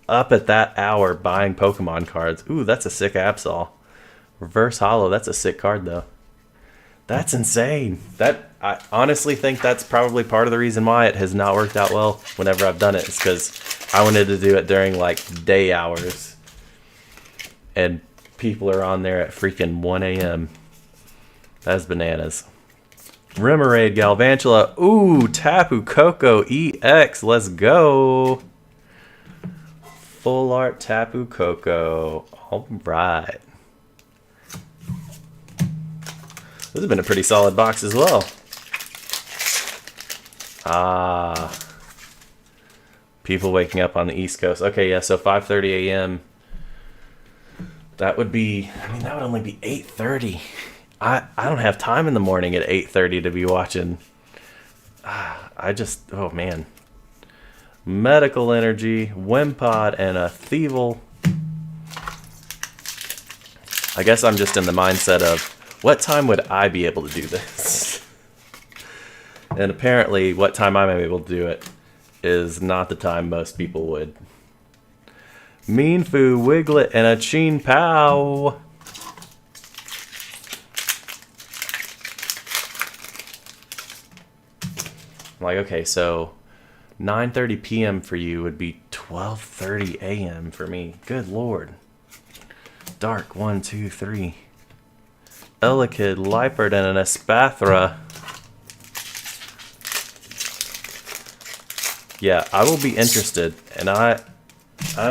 Speaker 1: up at that hour buying Pokemon cards. Ooh, that's a sick Absol. Reverse Holo, that's a sick card though. That's insane. I honestly think that's probably part of the reason why it has not worked out well whenever I've done it. Is because I wanted to do it during like day hours. And people are on there at freaking 1 a.m. That's bananas. Remoraid, Galvantula. Ooh, Tapu Koko EX. Let's go. Full art Tapu Koko. All right. This has been a pretty solid box as well. Ah. People waking up on the East Coast. Okay, yeah, so 5:30 a.m. That would be, I mean, that would only be 8:30. I don't have time in the morning at 8:30 to be watching. Oh man. Medical Energy, Wimpod, and a Thievel. I guess I'm just in the mindset of, what time would I be able to do this? And apparently, what time I'm able to do it is not the time most people would. Meanfu, Wiglet, and a Cheen Pow. Like, okay, so 9:30 p.m. for you would be 12:30 a.m. for me. Good lord. Dark, 1, 2, 3. Elekid, Liepard, and an Espathra. Yeah, I will be interested, and I'm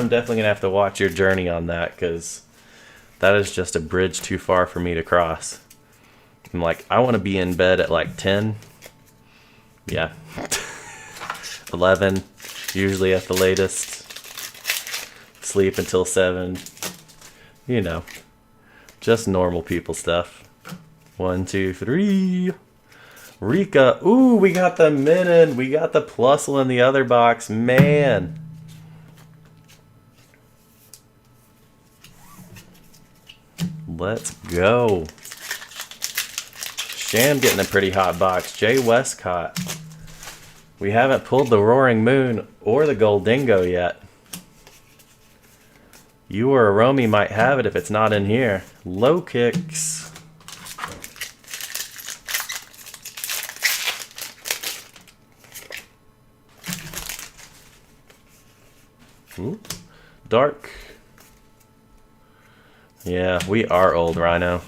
Speaker 1: definitely gonna have to watch your journey on that, because that is just a bridge too far for me to cross. I'm like, I want to be in bed at like 10. Yeah. 11, usually at the latest. Sleep until 7. You know, just normal people stuff. 1, 2, 3. Rika. Ooh, we got the Minun. We got the Plusle in the other box. Man. Let's go. Sham getting a pretty hot box. Jay Westcott. We haven't pulled the Roaring Moon or the Goldingo yet. You or a Romy might have it if it's not in here. Low kicks. Ooh. Dark. Yeah, we are old, Rhino.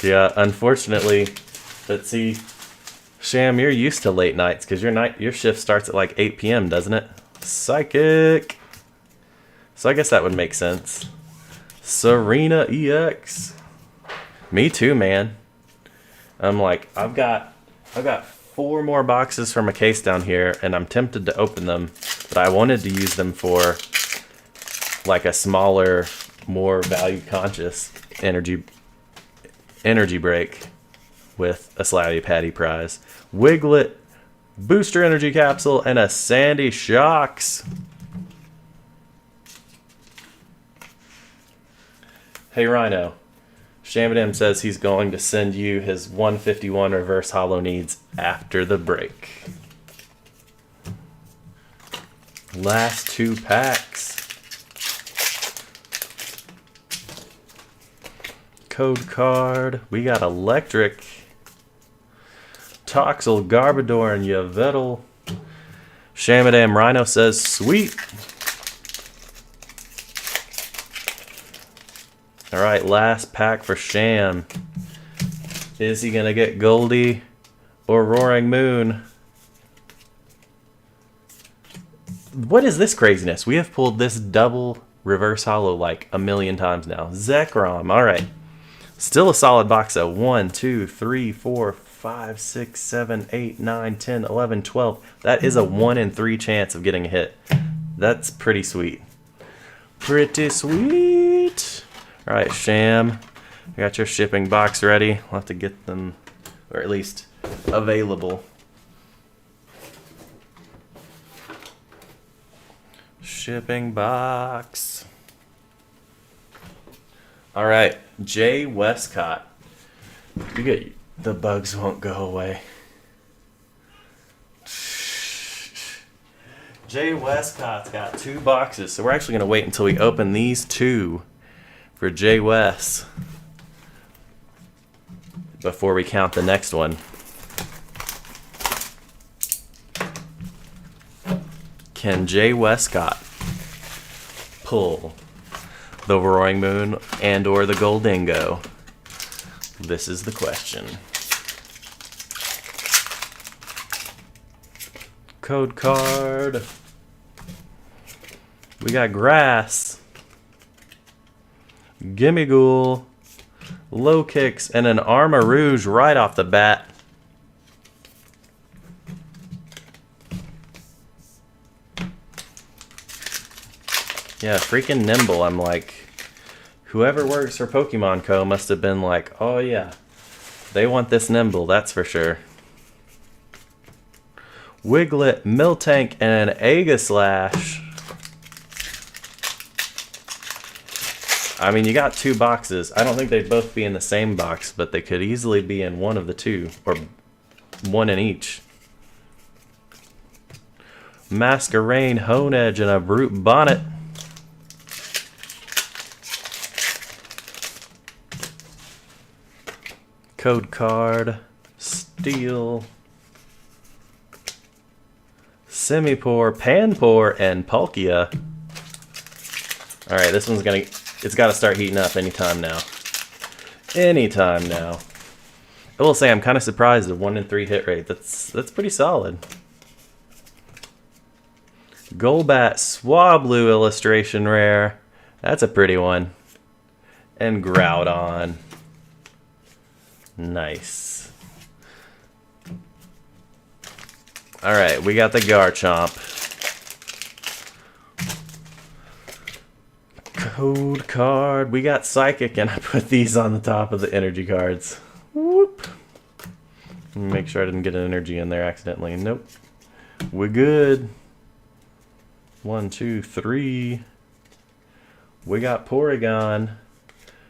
Speaker 1: Yeah, unfortunately, let's see. Sham, you're used to late nights because your shift starts at like 8 p.m., doesn't it? Psychic. So I guess that would make sense. Serena EX. Me too, man. I'm like, I've got 4 more boxes from a case down here, and I'm tempted to open them, but I wanted to use them for like a smaller, more value conscious energy break with a Slabby Patty prize. Wiglet, Booster Energy Capsule, and a Sandy Shocks. Hey Rhino, Shamadam says he's going to send you his 151 reverse holo needs after the break. Last 2 packs. Code card. We got Electric, Toxel, Garbodor, and Yveltal. Shamadam Rhino says sweet. Alright, last pack for Sham. Is he gonna get Goldie or Roaring Moon? What is this craziness? We have pulled this double reverse holo like a million times now. Zekrom, alright. Still a solid box though. 1, 2, 3, 4, 5, 6, 7, 8, 9, 10, 11, 12. That is a 1 in 3 chance of getting a hit. That's pretty sweet. Pretty sweet. Alright, Sham. You got your shipping box ready. We'll have to get them, or at least available. Shipping box. Alright, Jay Westcott. You get the bugs won't go away. Jay Westcott's got 2 boxes, so we're actually going to wait until we open these 2 for Jay West. before we count the next one. Can Jay Westcott pull the Roaring Moon and or the Goldingo? This is the question. Code card. We got Grass, Gimme Ghoul, Low Kicks, and an Armor Rouge right off the bat. Yeah, freaking Nimble. I'm like, whoever works for Pokemon Co. must have been like, oh yeah, they want this Nimble, that's for sure. Wiglet, Miltank, and an Aegislash. I mean, you got two boxes. I don't think they'd both be in the same box, but they could easily be in one of the two, or one in each. Masquerain, Honedge, and a Brute Bonnet. Code card, Steel, Simipour, Panpour, and Palkia. Alright, this one's gonna, it's gotta start heating up anytime now. Anytime now. I will say I'm kind of surprised at 1 in 3 hit rate. That's pretty solid. Golbat, Swablu illustration rare. That's a pretty one. And Groudon. Nice. Alright, we got the Garchomp. Code card. We got Psychic, and I put these on the top of the energy cards. Whoop. Make sure I didn't get an energy in there accidentally. Nope. We're good. 1, 2, 3. We got Porygon,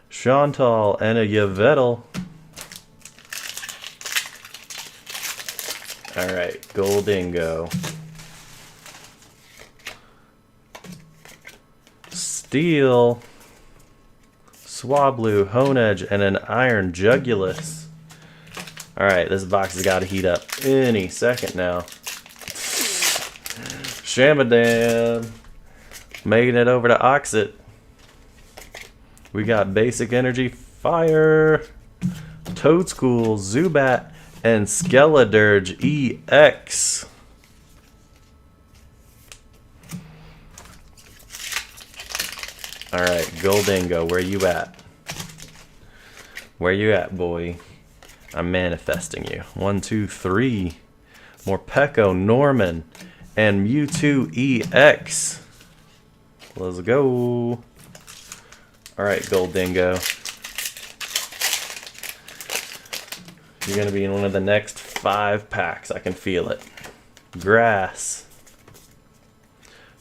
Speaker 1: Chantal, and a Yveltal. Alright, Goldingo. Steel, Swablu, Honedge, and an Iron Jugulus. Alright, this box has got to heat up any second now. Shamadan, making it over to Oxit. We got Basic Energy, Fire, Toadschool, Zubat, and Skeledirge EX. Alright, Goldingo, where you at? Where you at, boy? I'm manifesting you. 1, 2, 3. Morpeko, Norman, and Mewtwo EX. Let's go. Alright, Goldingo. You're going to be in one of the next 5 packs. I can feel it. Grass,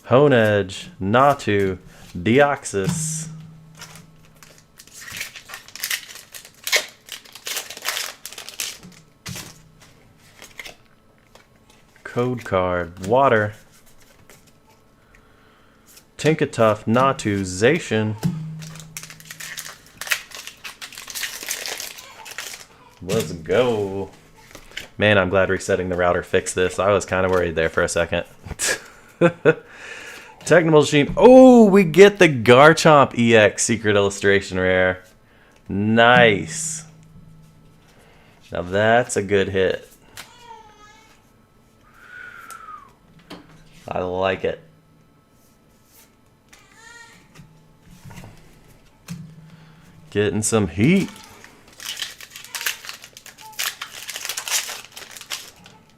Speaker 1: Honedge, Natu, Deoxys, code card, Water, Tinkatuff, Natu, Zacian. Let's go. Man, I'm glad resetting the router fixed this. I was kind of worried there for a second. Technical Machine. Oh, we get the Garchomp EX Secret Illustration Rare. Nice. Now that's a good hit. I like it. Getting some heat.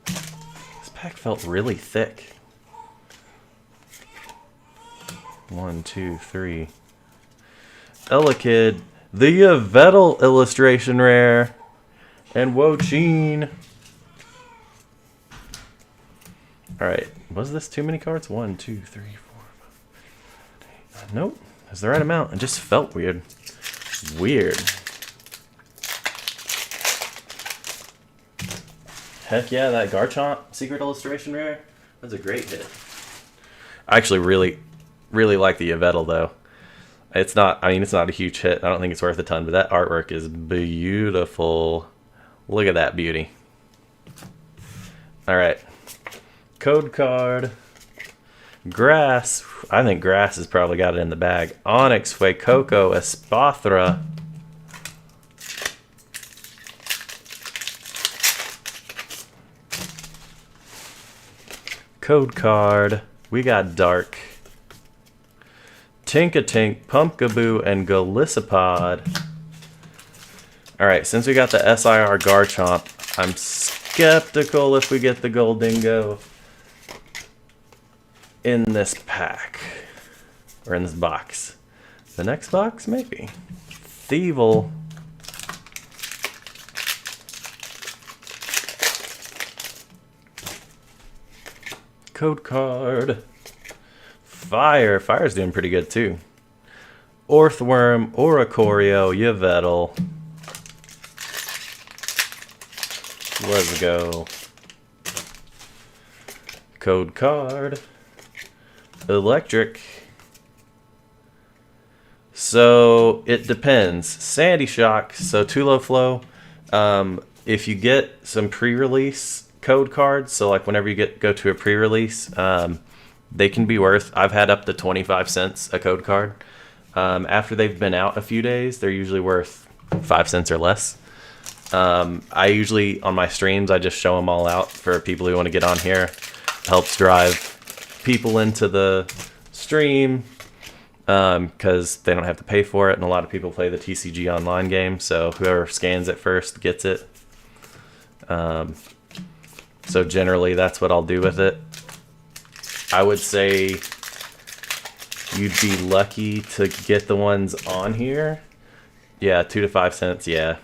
Speaker 1: This pack felt really thick. 1, 2, 3. Elekid, the Yveltal illustration rare, and Wocheen. Alright, was this too many cards? 1, 2, 3, 4, 5, 8, 9. Nope, that's the right amount. It just felt weird. Weird. Heck yeah, that Garchomp Secret Illustration Rare. That's a great hit. I actually really like the Yveltal though. It's not, I mean, it's not a huge hit. I don't think it's worth a ton, but that artwork is beautiful. Look at that beauty. Alright. Code card. Grass. I think Grass has probably got it in the bag. Onyx, Fuecoco, Espathra. Code card. We got Dark. Tinkatink, Pumpkaboo, and Golisopod. Alright, since we got the SIR Garchomp, I'm skeptical if we get the Goldingo in this pack. Or in this box. The next box? Maybe. Thievel. Code card. Fire. Fire's doing pretty good too. Orthworm, Oricorio, Yveltal. Let's go. Code card. Electric. So it depends. Sandy Shock. So Tulo Flow. If you get some pre-release code cards, so like whenever you go to a pre-release, they can be worth, I've had up to 25 cents a code card. After they've been out a few days, they're usually worth 5 cents or less. I usually, on my streams, I just show them all out for people who want to get on here. It helps drive people into the stream because they don't have to pay for it, and a lot of people play the TCG online game, so whoever scans it first gets it. So generally, that's what I'll do with it. I would say you'd be lucky to get the ones on here. Yeah, 2 to 5 cents, yeah.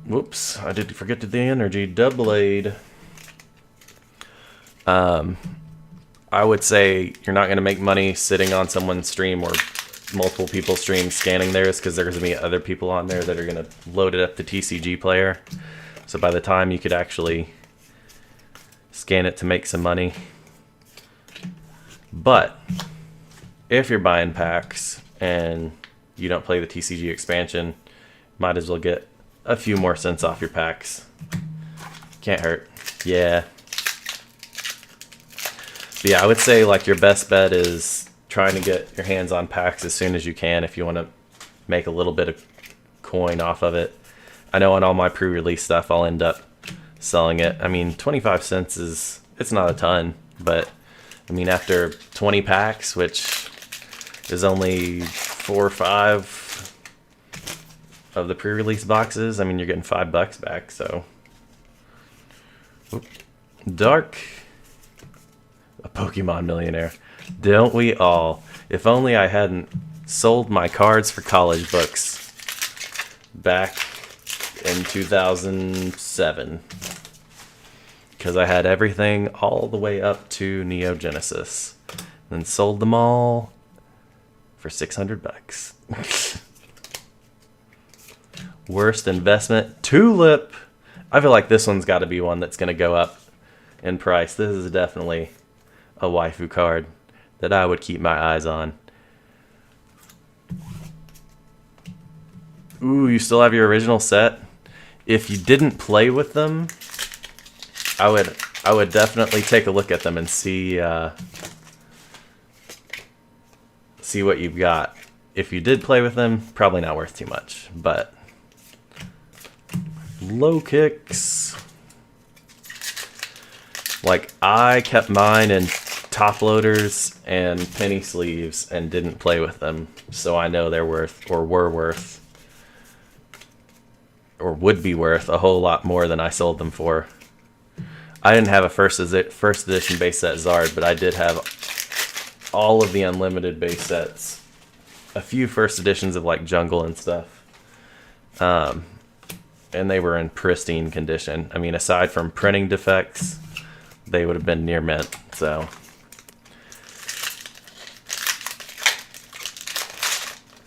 Speaker 1: Whoops, I did forget the energy. Doublade. I would say you're not going to make money sitting on someone's stream or multiple people's streams scanning theirs, because there's going to be other people on there that are going to load it up the TCG player. So by the time you could actually scan it to make some money. But if you're buying packs and you don't play the TCG expansion, might as well get a few more cents off your packs. Can't hurt. Yeah. But yeah, I would say like your best bet is trying to get your hands on packs as soon as you can if you want to make a little bit of coin off of it. I know on all my pre-release stuff I'll end up selling it. I mean, 25 cents is, it's not a ton, but I mean after 20 packs, which is only 4 or 5 of the pre-release boxes, I mean you're getting $5 back, so. Oop. Dark. A Pokemon millionaire. Don't we all? If only I hadn't sold my cards for college books back in 2007. Because I had everything all the way up to Neo Genesis. Then sold them all for $600. Worst investment. Tulip. I feel like this one's got to be one that's going to go up in price. This is definitely a waifu card that I would keep my eyes on. Ooh, you still have your original set? If you didn't play with them, I would definitely take a look at them and see what you've got. If you did play with them, probably not worth too much, but low kicks. Like, I kept mine in top loaders and penny sleeves and didn't play with them, so I know they're worth, or were worth, or would be worth a whole lot more than I sold them for. I didn't have a first edition base set Zard, but I did have all of the unlimited base sets. A few first editions of like Jungle and stuff. And they were in pristine condition. I mean, aside from printing defects, they would have been near mint, so.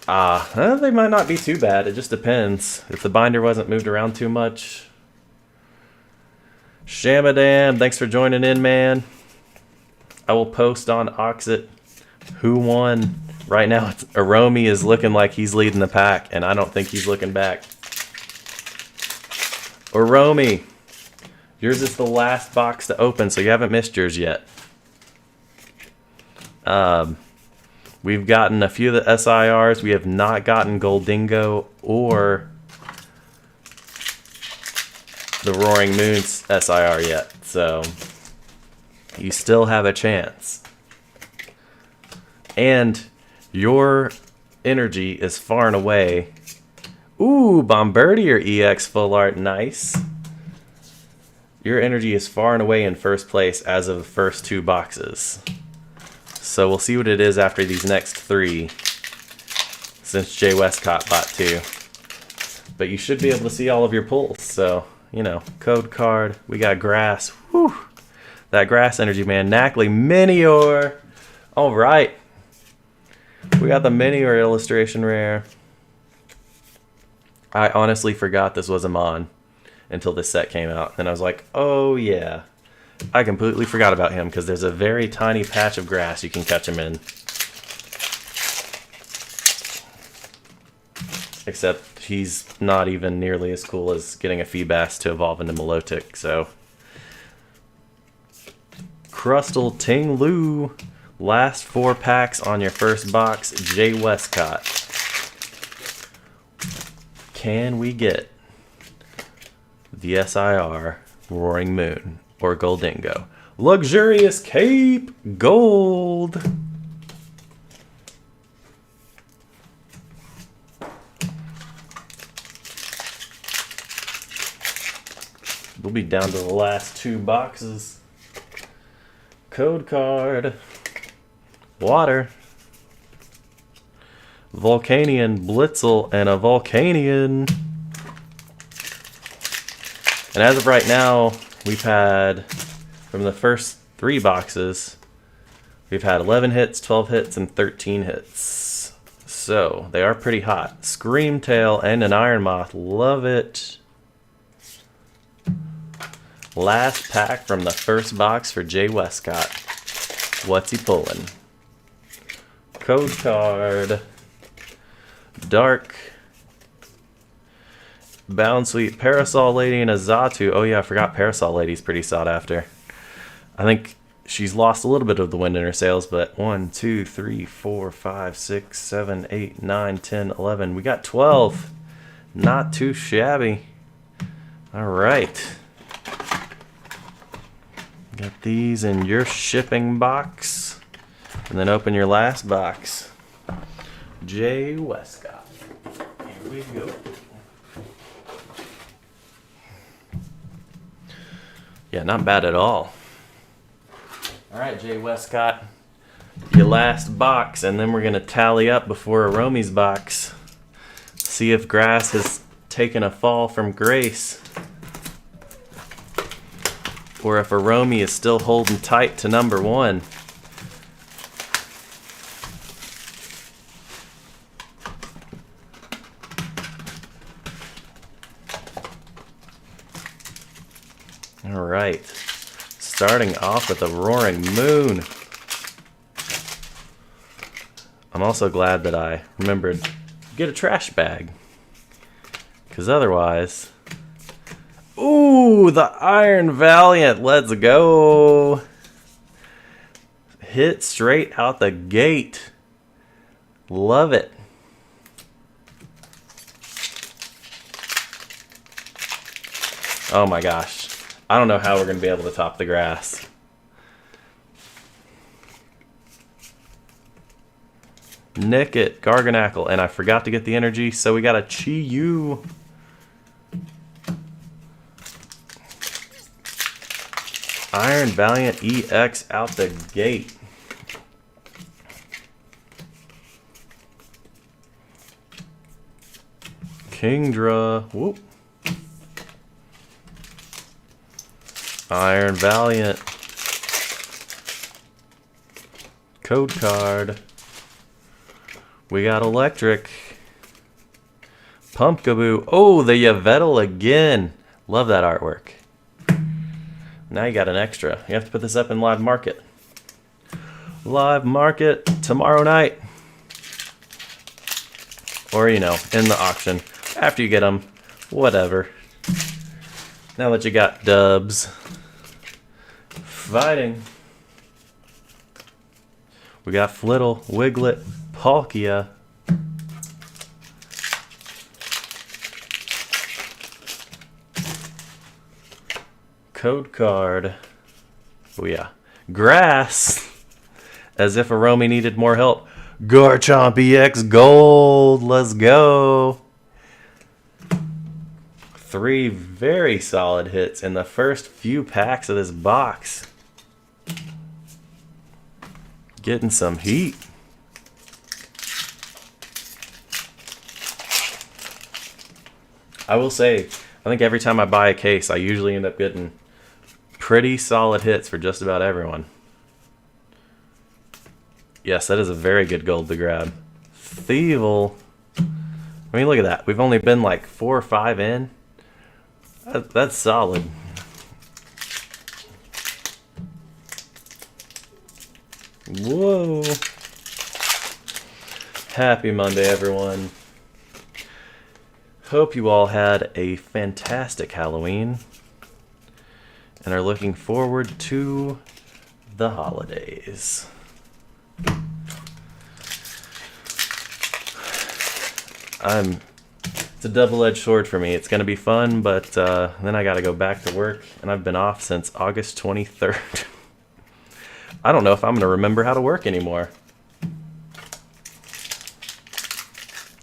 Speaker 1: They might not be too bad. It just depends. If the binder wasn't moved around too much. Shamadam, thanks for joining in, man. I will post on Oxit who won Right now, Aromi is looking like he's leading the pack, and I don't think he's looking back. Aromi, yours is the last box to open, so you haven't missed yours yet. We've gotten a few of the SIRs. We have not gotten Goldingo or the Roaring Moon's SIR yet, so you still have a chance. And your energy is far and away. Ooh, Bombardier EX Full Art, nice. Your energy is far and away in first place as of the first 2 boxes. So we'll see what it is after these next 3, since Jay Westcott bought 2. But you should be able to see all of your pulls, so, you know, code card, we got grass, whew, that grass energy, man. Knackley, Minior, all right. We got the Minior illustration rare. I honestly forgot this was a Mon until this set came out, and I was like, oh yeah. I completely forgot about him because there's a very tiny patch of grass you can catch him in. Except he's not even nearly as cool as getting a Feebas to evolve into Milotic, so. Crustal Ting Lu. Last 4 packs on your first box, Jay Westcott. Can we get the SIR Roaring Moon or Goldingo? Luxurious Cape Gold. We'll be down to the last 2 boxes. Code card. Water. Volcanion, Blitzel, and a Volcanion. And as of right now, we've had, from the first 3 boxes, we've had 11 hits, 12 hits, and 13 hits. So, they are pretty hot. Screamtail and an Iron Moth. Love it. Last pack from the first box for Jay Westcott. What's he pulling? Code card. Dark. Bound Sweet, Parasol Lady, and a Xatu. Oh yeah, I forgot Parasol Lady's pretty sought after. I think she's lost a little bit of the wind in her sails, but 1, 2, 3, 4, 5, 6, 7, 8, 9, 10, 11. We got 12. Not too shabby. Alright. Got these in your shipping box. And then open your last box. Jay Westcott. Here we go. Yeah, not bad at all. Alright, Jay Westcott. Your last box, and then we're going to tally up before Aromi's box. See if grass has taken a fall from grace. Or if Aromi is still holding tight to number 1. Alright, starting off with a Roaring Moon. I'm also glad that I remembered to get a trash bag, because otherwise... Ooh, the Iron Valiant, let's go! Hit straight out the gate. Love it. Oh my gosh. I don't know how we're going to be able to top the grass. Nickit, Garganackle, and I forgot to get the energy, so we got a Chi-Yu. Iron Valiant EX out the gate. Kingdra, whoop. Iron Valiant. Code card. We got Electric. Pumpkaboo. Oh, the Yveltal again. Love that artwork. Now you got an extra. You have to put this up in live market. Live market tomorrow night. Or, you know, in the auction. After you get them. Whatever. Now that you got dubs. Fighting. We got Flittle, Wiglet, Palkia. Code card. Oh yeah. Grass. As if Aromi needed more help. Garchomp EX Gold. Let's go. 3 very solid hits in the first few packs of this box. Getting some heat. I will say, I think every time I buy a case, I usually end up getting pretty solid hits for just about everyone. Yes, that is a very good gold to grab. Thievel. I mean, look at that. We've only been like 4 or 5 in. That's solid. Whoa. Happy Monday, everyone. Hope you all had a fantastic Halloween and are looking forward to the holidays. It's a double-edged sword for me. It's going to be fun, but then I got to go back to work, and I've been off since August 23rd. I don't know if I'm going to remember how to work anymore.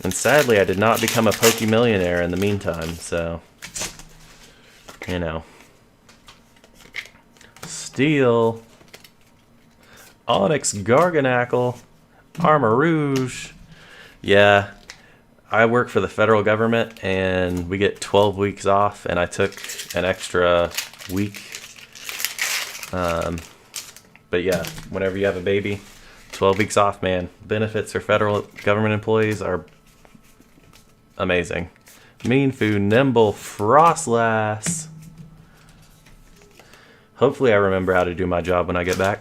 Speaker 1: And sadly, I did not become a Pokemillionaire in the meantime, so, you know. Steel. Onyx Garganackle. Armarouge. Yeah. I work for the federal government, and we get 12 weeks off, and I took an extra week. But yeah, whenever you have a baby, 12 weeks off, man. Benefits for federal government employees are amazing. Meanfu, Nimble, Frostlass. Hopefully I remember how to do my job when I get back.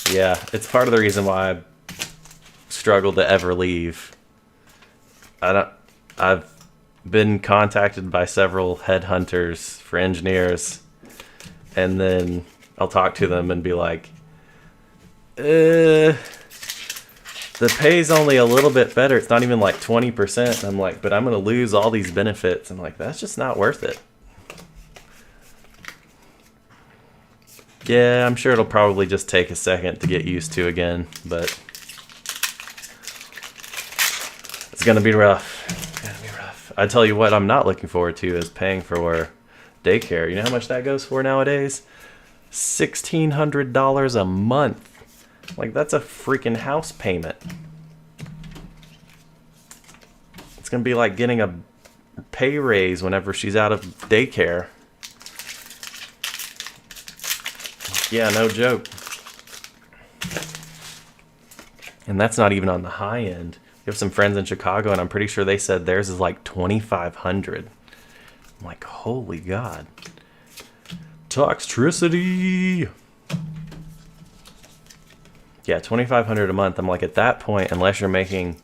Speaker 1: Yeah, it's part of the reason why I struggle to ever leave. I've been contacted by several headhunters for engineers, and then I'll talk to them and be like, the pay's only a little bit better. It's not even like 20%. And I'm like, but I'm going to lose all these benefits. I'm like, that's just not worth it. Yeah, I'm sure it'll probably just take a second to get used to again, but it's going to be rough. It's going to be rough. I tell you what I'm not looking forward to is paying for daycare. You know how much that goes for nowadays? $1,600 a month. Like, that's a freaking house payment. It's going to be like getting a pay raise whenever she's out of daycare. Yeah, no joke. And that's not even on the high end. We have some friends in Chicago, and I'm pretty sure they said theirs is like $2,500. I'm like, holy God. Toxtricity. Yeah, $2,500 a month. I'm like, at that point, unless you're making,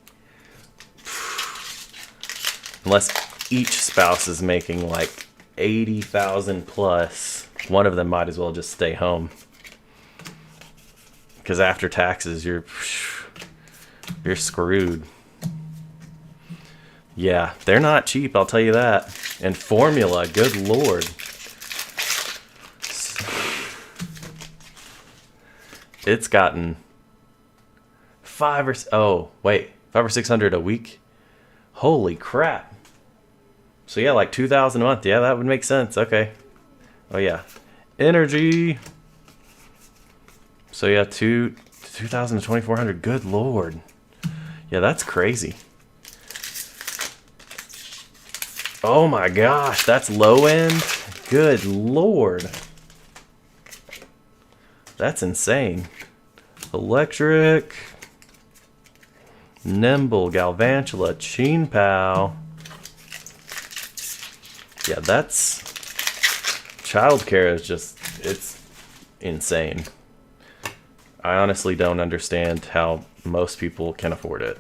Speaker 1: unless each spouse is making like 80,000 plus, one of them might as well just stay home. Because after taxes, you're screwed. Yeah, they're not cheap, I'll tell you that. And formula, good lord. It's gotten $500 or $600 a week. Holy crap. So yeah, like $2,000 a month. Yeah, that would make sense. Okay. Oh yeah. Energy. So yeah, $2,000 to $2,400. Good lord. Yeah, that's crazy. Oh my gosh, that's low end. Good lord. That's insane. Electric. Nimble, Galvantula, Chien-Pao. Yeah, that's... Childcare is just... It's insane. I honestly don't understand how most people can afford it.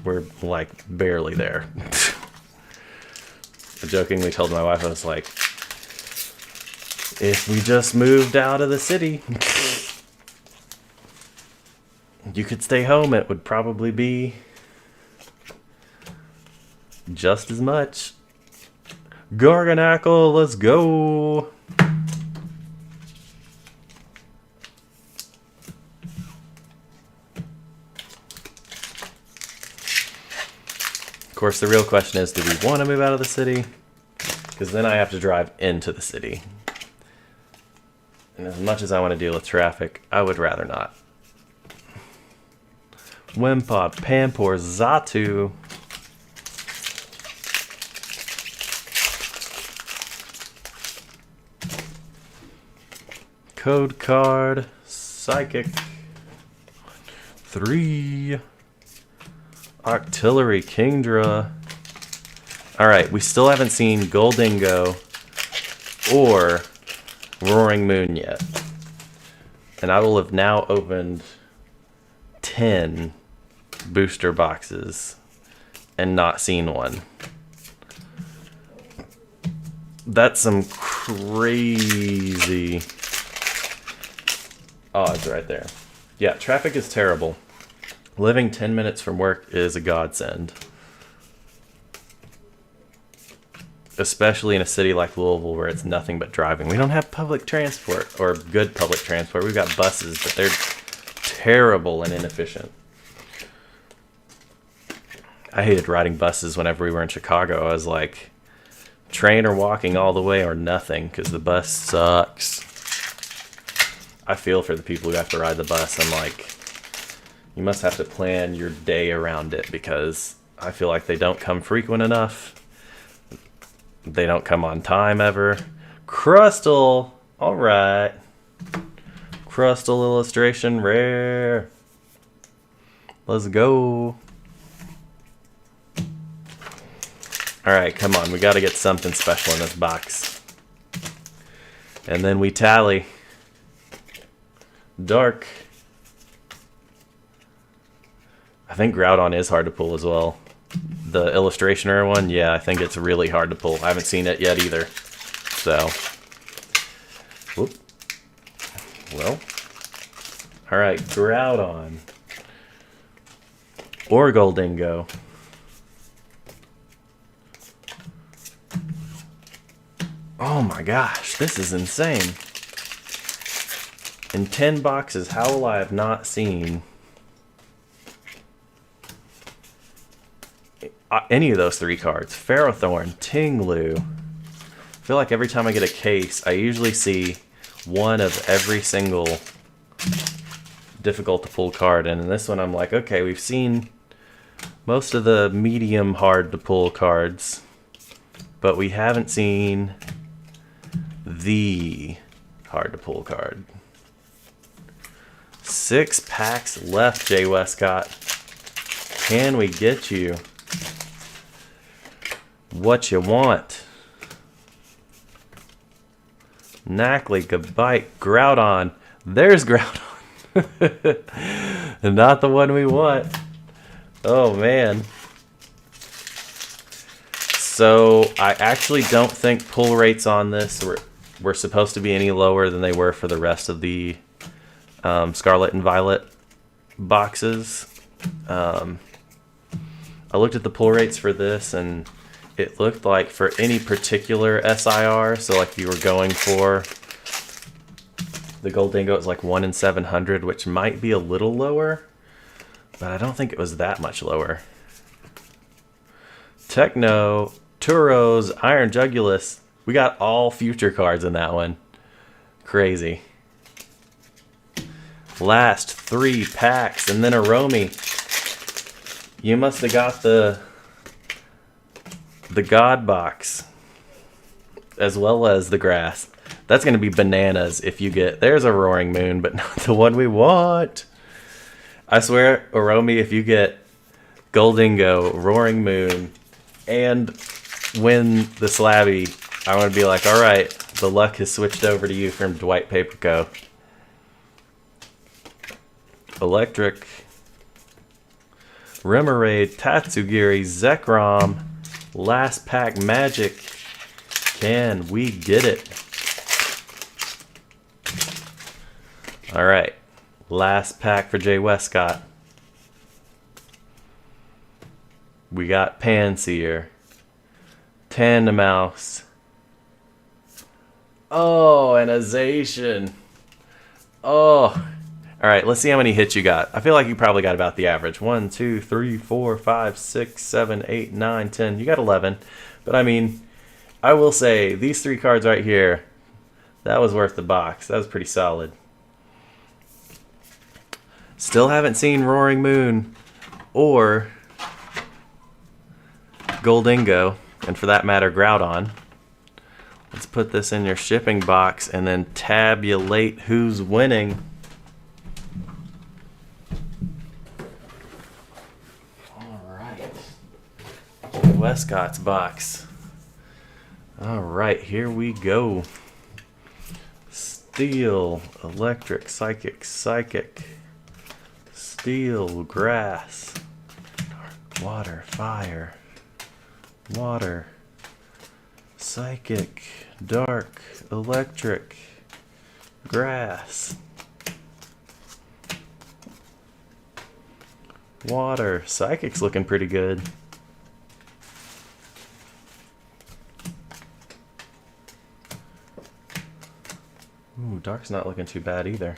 Speaker 1: We're like barely there. I jokingly told my wife, I was like, if we just moved out of the city, you could stay home, it would probably be just as much. Garganackle, let's go! Of course, the real question is, do we want to move out of the city? Because then I have to drive into the city. And as much as I want to deal with traffic, I would rather not. Wimpod, Pampor, Zatu. Code card, Psychic. 3. Artillery, Kingdra. Alright, we still haven't seen Goldingo or Roaring Moon yet. And I will have now opened 10 booster boxes and not seen one. That's some crazy odds right there. Yeah, traffic is terrible. Living 10 minutes from work is a godsend. Especially in a city like Louisville where it's nothing but driving. We don't have public transport, or good public transport. We've got buses, but they're terrible and inefficient. I hated riding buses whenever we were in Chicago. I was like, train or walking all the way or nothing, because the bus sucks. I feel for the people who have to ride the bus. I'm like, you must have to plan your day around it, because I feel like they don't come frequent enough. They don't come on time ever. Crustal! Alright. Crustal illustration rare. Let's go. Alright, come on. We gotta get something special in this box. And then we tally. Dark. I think Groudon is hard to pull as well. The illustrationer one, yeah, I think it's really hard to pull. I haven't seen it yet either. So, whoop. Well, all right, Groudon or Goldingo. Oh my gosh, this is insane. In 10 boxes, how will I have not seen any of those 3 cards? Ferrothorn, Tinglu. I feel like every time I get a case, I usually see one of every single difficult to pull card. And in this one, I'm like, okay, we've seen most of the medium hard to pull cards, but we haven't seen the hard to pull card. 6 packs left, Jay Westcott. Can we get you what you want? Knackley, Gabite, Groudon. There's Groudon. Not the one we want. Oh, man. So, I actually don't think pull rates on this were supposed to be any lower than they were for the rest of the Scarlet and Violet boxes. I looked at the pull rates for this, and it looked like for any particular SIR, so like if you were going for the Goldingo, it was like 1 in 700, which might be a little lower, but I don't think it was that much lower. Techno, Turos, Iron Jugulus. We got all future cards in that one. Crazy. Last 3 packs, and then a Romy. You must have got the God box, as well as the grass. That's going to be bananas if you get... There's a Roaring Moon, but not the one we want. I swear, Oromi, if you get Goldingo, Roaring Moon, and win the Slabby, I want to be like, alright, the luck has switched over to you from Dwight Paperco. Electric, Remoraid, Tatsugiri, Zekrom, last pack Magic. Can we get it? Alright, last pack for Jay Westcott. We got Panseer, Tandemaus. Oh, and a Zacian. Oh. Alright, let's see how many hits you got. I feel like you probably got about the average. 1, 2, 3, 4, 5, 6, 7, 8, 9, 10. You got 11. But I mean, I will say, these 3 cards right here, that was worth the box. That was pretty solid. Still haven't seen Roaring Moon or Goldingo, and for that matter, Groudon. Let's put this in your shipping box and then tabulate who's winning. Alright. Westcott's box. Alright, here we go. Steel, Electric, Psychic, Psychic. Steel, Grass. Water, Fire. Water. Psychic, Dark, Electric, Grass. Water. Psychic's looking pretty good. Ooh, Dark's not looking too bad either.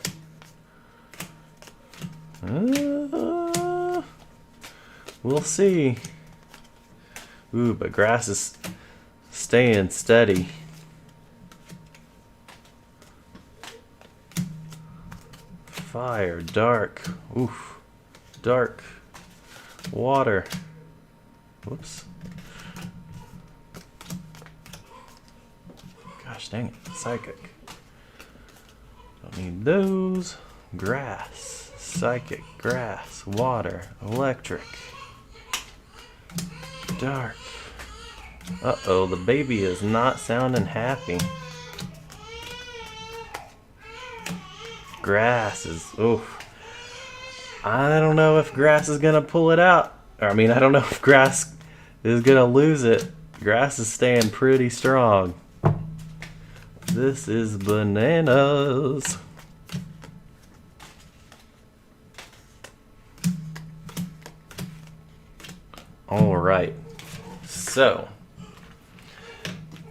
Speaker 1: We'll see. Ooh, but Grass is staying steady. Fire, Dark. Oof. Dark. Water. Whoops. Gosh dang it. Psychic. Don't need those. Grass. Psychic. Grass. Water. Electric. Dark. Uh-oh, the baby is not sounding happy. Grass is, oof. I don't know if Grass is gonna pull it out. I mean, I don't know if Grass is gonna lose it. Grass is staying pretty strong. This is bananas. All right. So,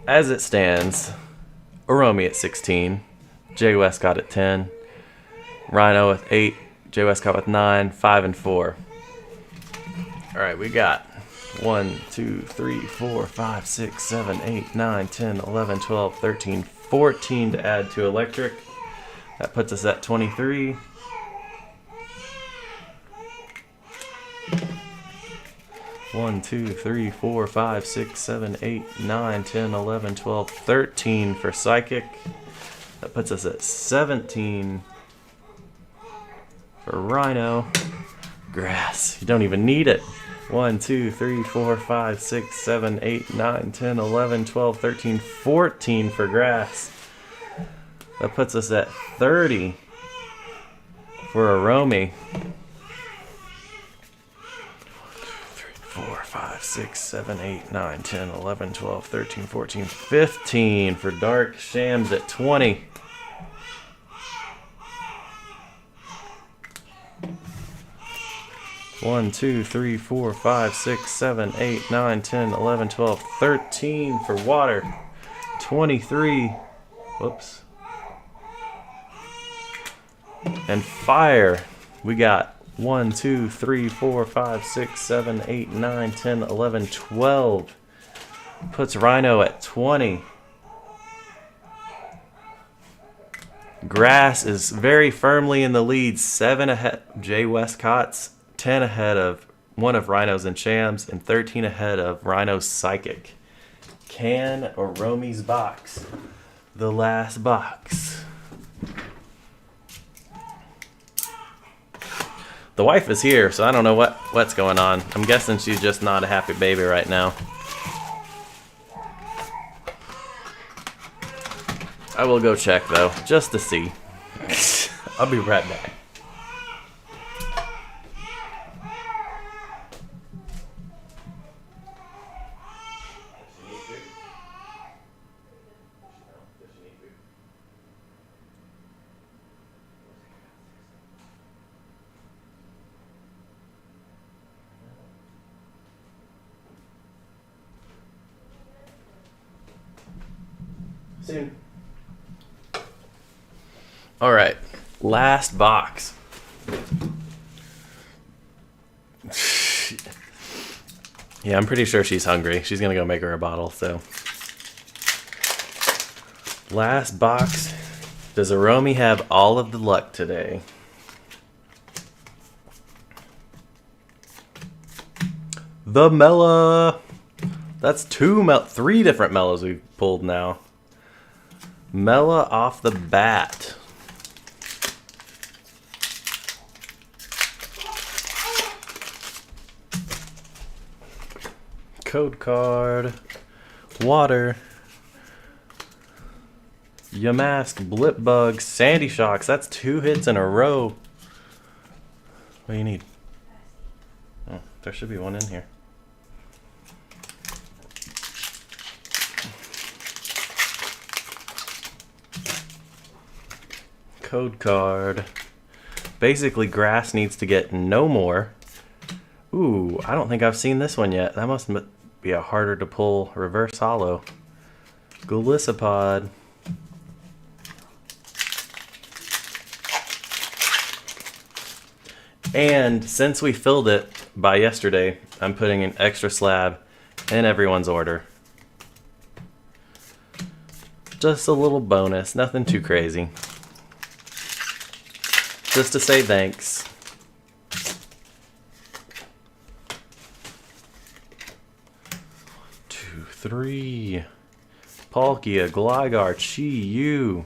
Speaker 1: as it stands, Oromi at 16, Jay Westcott at 10, Rhino with 8, Jay Westcott with 9, 5, and 4. All right, we got 1, 2, 3, 4, 5, 6, 7, 8, 9, 10, 11, 12, 13, 14 to add to Electric. That puts us at 23. One, 2, 3, 4, 5, 6, 7, 8, 9, 10, 11, 12, 13 for Psychic. That puts us at 17 for Rhino. Grass. You don't even need it. 1, 2, 3, 4, 5, 6, 7, 8, 9, 10, 11, 12, 13, 14 for Grass. That puts us at 30 for Oromi. 4, 5, 6, 7, 8, 9, 10, 11, 12, 13, 14, 15 for Dark. Shams at 20. One, 2, 3, 4, 5, 6, 7, 8, 9, 10, 11, 12, 13 for Water. 23. Whoops. And Fire. We got 1, 2, 3, 4, 5, 6, 7, 8, 9, 10, 11, 12. Puts Rhino at 20. Grass is very firmly in the lead. 7 ahead of Jay Westcott's, 10 ahead of one of Rhino's and Shams, and 13 ahead of Rhino's Psychic. Can Oromi's box. The last box. The wife is here, so I don't know what's going on. I'm guessing she's just not a happy baby right now. I will go check, though, just to see. I'll be right back. Soon. All right, last box. Yeah, I'm pretty sure she's hungry. She's gonna go make her a bottle, so. Last box. Does Aromi have all of the luck today? The Mela. That's three different Melas we've pulled now. Mela off the bat. Code card. Water. Yamask, Blip Bug, Sandy Shocks. That's 2 hits in a row. What do you need? Oh, there should be one in here. Code card. Basically, grass needs to get no more. Ooh, I don't think I've seen this one yet. That must be a harder to pull reverse holo. Golisopod. And since we filled it by yesterday, I'm putting an extra slab in everyone's order. Just a little bonus, nothing too crazy. Just to say thanks. Two, three. Palkia, Gligar, Chi-Yu.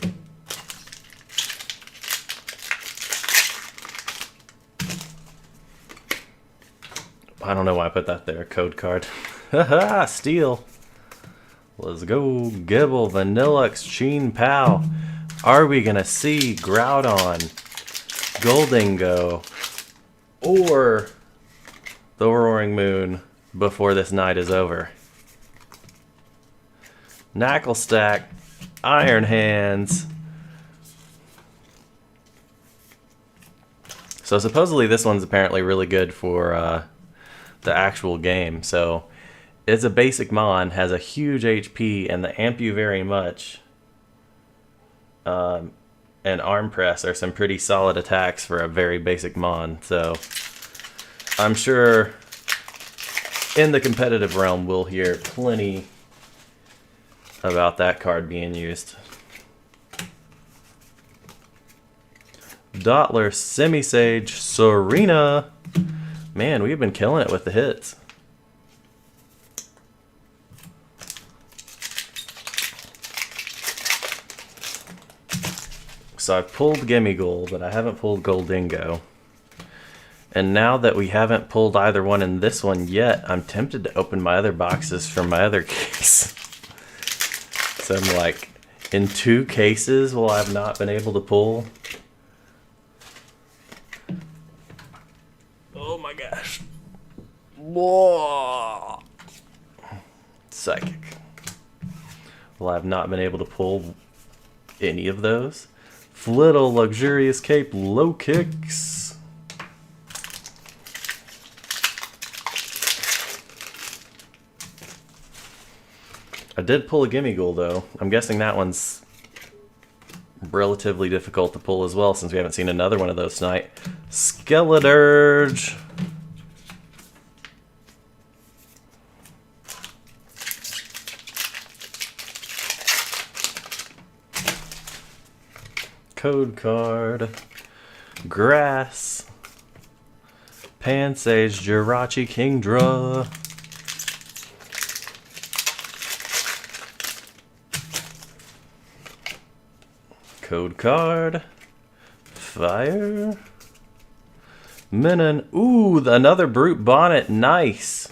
Speaker 1: I don't know why I put that there. Code card. Haha, steal. Let's go. Gibble, Vanillux, Sheen Pow. Are we going to see Groudon, Goldingo, or the Roaring Moon before this night is over? Knacklestack, Iron Hands. So supposedly this one's apparently really good for the actual game. So it's a basic mon, has a huge HP, and the amp you very much and arm press are some pretty solid attacks for a very basic mon. So I'm sure in the competitive realm we'll hear plenty about that card being used. Dottler, Simisage, Serena. Man, we've been killing it with the hits. So I've pulled Gimmighoul, but I haven't pulled Goldingo. And now that we haven't pulled either one in this one yet, I'm tempted to open my other boxes from my other case. So I'm like, in 2 cases will I have not been able to pull? Oh my gosh. Whoa. Psychic. Well, I've not been able to pull any of those. Flittle, Luxurious Cape, Low Kicks. I did pull a Gimmighoul though. I'm guessing that one's relatively difficult to pull as well since we haven't seen another one of those tonight. Skeledirge. Code card. Grass. Pansage, Jirachi, Kingdra. Code card. Fire. Minun. Ooh, another Brute Bonnet. Nice.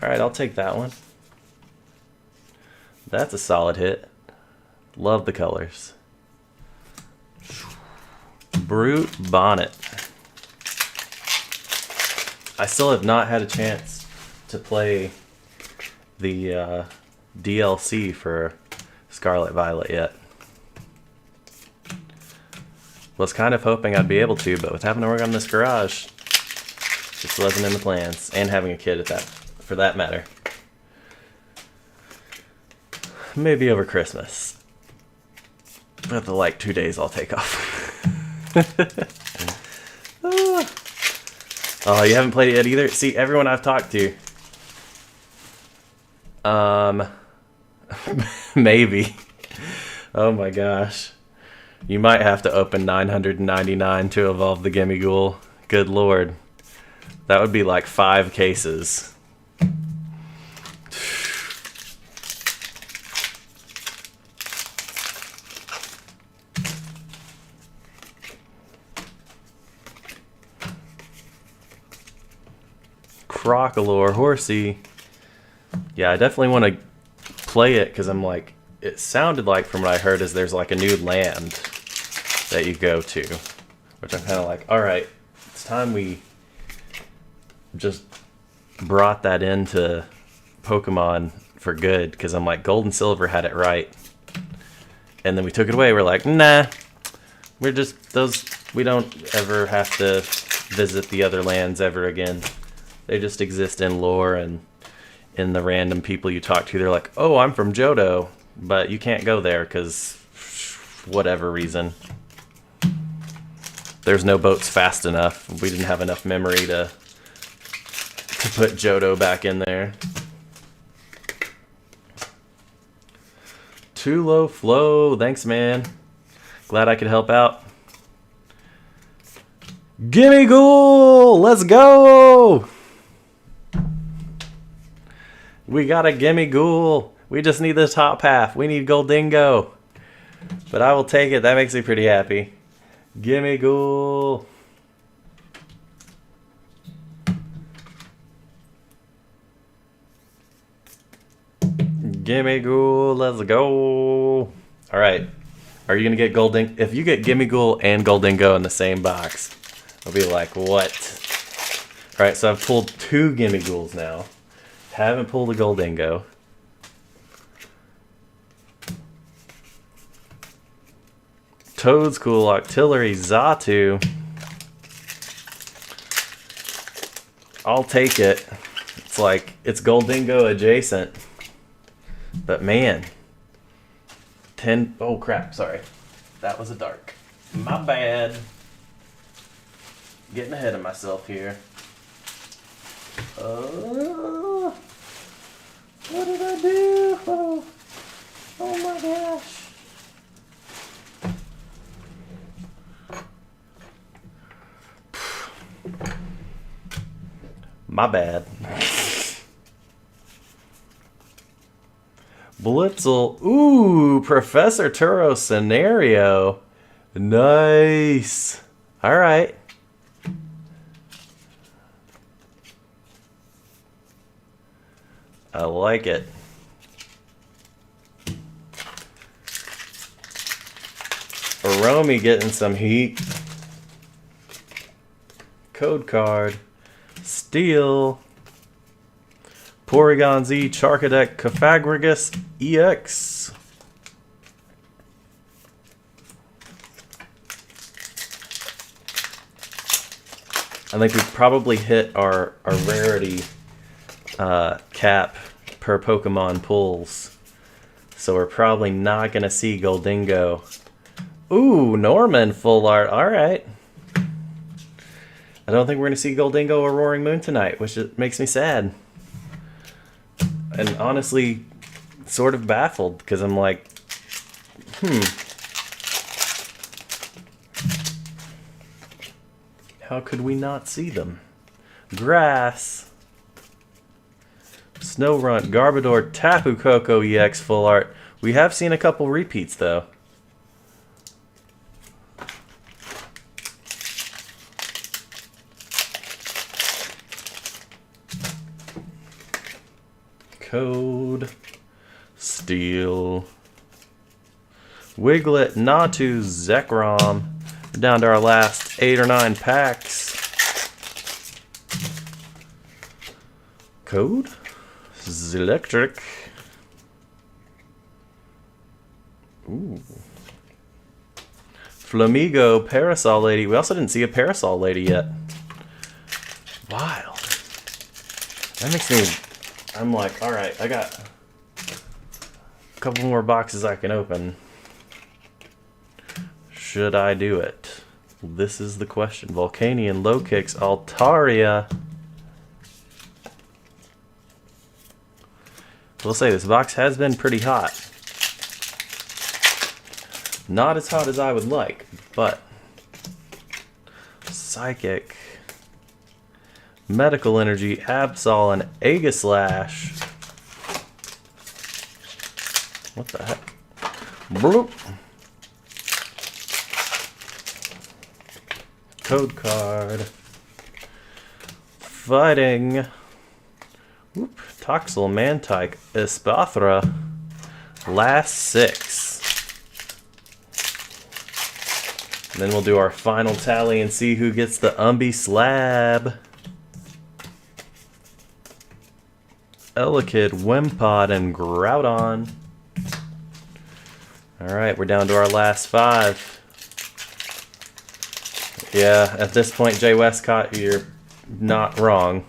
Speaker 1: Alright, I'll take that one. That's a solid hit. Love the colors. Brute Bonnet. I still have not had a chance to play the DLC for Scarlet Violet yet. Was kind of hoping I'd be able to, but with having to work on this garage, just wasn't in the plans. And having a kid at that, for that matter. Maybe over Christmas. After like 2 days, I'll take off. Oh, you haven't played it yet either? See, everyone I've talked to. Maybe. Oh my gosh. You might have to open 999 to evolve the Gimme Ghoul. Good lord. That would be like 5 cases. Crocalore, Horsey. Yeah, I definitely want to play it because I'm like, it sounded like from what I heard is there's like a new land that you go to, which I'm kind of like, all right, it's time we just brought that into Pokemon for good, because I'm like, Gold and Silver had it right, and then we took it away. We're like, nah, we're just those. We don't ever have to visit the other lands ever again. They just exist in lore and in the random people you talk to. They're like, oh, I'm from Johto, but you can't go there because whatever reason. There's no boats fast enough. We didn't have enough memory to put Johto back in there. Too low flow. Thanks, man. Glad I could help out. Gimme Ghoul! Let's go! We got a Gimme Ghoul. We just need the top half. We need Goldingo. But I will take it. That makes me pretty happy. Gimme Ghoul. Gimme Ghoul. Let's go. Alright. Are you going to get Goldingo? If you get Gimme Ghoul and Goldingo in the same box, I'll be like, what? Alright, so I've pulled 2 Gimme Ghouls now. Haven't pulled a Goldingo. Toad's cool. Octillery, Xatu. I'll take it. It's like, it's Goldingo adjacent. But man. 10. Oh crap, sorry. That was a dark. My bad. Getting ahead of myself here. What did I do? Oh my gosh. My bad. Blitzel. Ooh, Professor Turo scenario. Nice. All right. I like it. Aromi getting some heat. Code card. Steel. Porygon Z, Charcadet, Cofagrigus EX. I think we probably hit our rarity cap per Pokemon pulls. So we're probably not going to see Goldingo. Ooh, Norman full art. Alright. I don't think we're going to see Goldingo or Roaring Moon tonight, which makes me sad. And honestly, sort of baffled, because I'm like, how could we not see them? Grass. Snorunt, Garbodor, Tapu Koko EX full art. We have seen a couple repeats, though. Code. Steel. Wiglet, Natu, Zekrom. We're down to our last 8 or 9 packs. Code. Electric. Ooh. Flamigo, Parasol Lady. We also didn't see a Parasol Lady yet. Wild. That makes me... I'm like, alright, I got a couple more boxes I can open. should I do it? This is the question. Volcanion, Low Kicks, Altaria. We'll say this box has been pretty hot. Not as hot as I would like, but Psychic, Medical Energy, Absol, and Aegislash. What the heck? Bloop. Code card. Fighting. Whoop. Toxel, Mantike, Espathra. Last 6. And then we'll do our final tally and see who gets the Umby slab. Elekid, Wimpod, and Groudon. Alright, we're down to our last 5. Yeah, at this point, Jay Westcott, you're not wrong.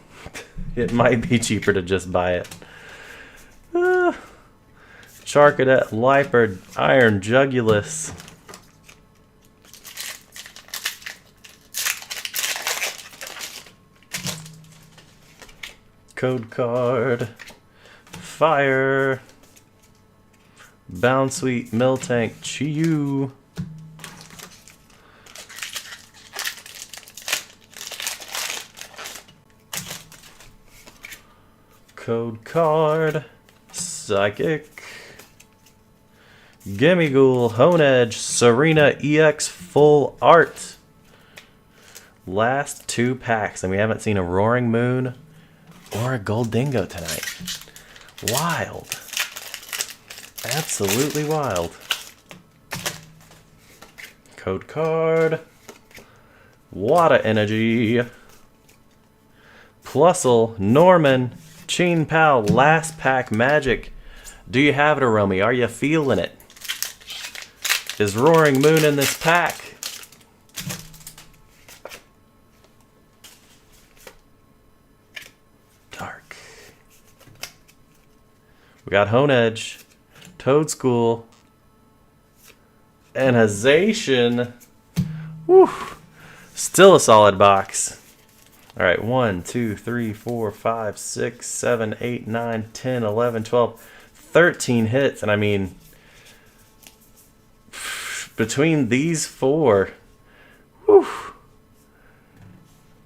Speaker 1: It might be cheaper to just buy it. Charcadet, Liepard, Iron Jugulus. Code card. Fire. Bounsweet, Miltank, Chiyu. Code card. Psychic. Gimmighoul, Honedge, Serena EX Full Art. Last 2 packs, and we haven't seen a Roaring Moon or a Goldingo tonight. Wild. Absolutely wild. Code card. Water Energy. Plusle, Norman, Cheen Pal, last pack Magic. Do you have it, Aromi? Are you feeling it? Is Roaring Moon in this pack? Dark. We got Honedge, Toadschool, and a Zacian. Woo! Still a solid box. Alright, 1, 2, 3, 4, 5, 6, 7, 8, 9, 10, 11, 12, 13 hits. And I mean, between these 4, whew,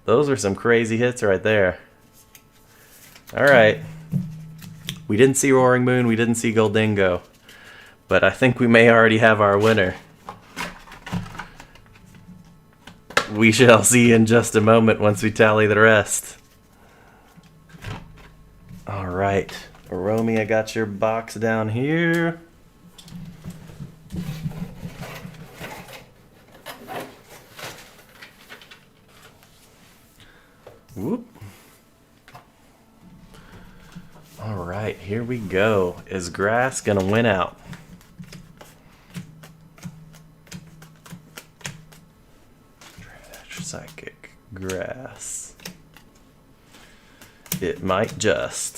Speaker 1: those are some crazy hits right there. Alright. We didn't see Roaring Moon, we didn't see Goldingo. But I think we may already have our winner. We shall see in just a moment once we tally the rest. Alright. Aromi, I got your box down here. Whoop. Alright, here we go. Is grass gonna win out? Psychic grass. It might just.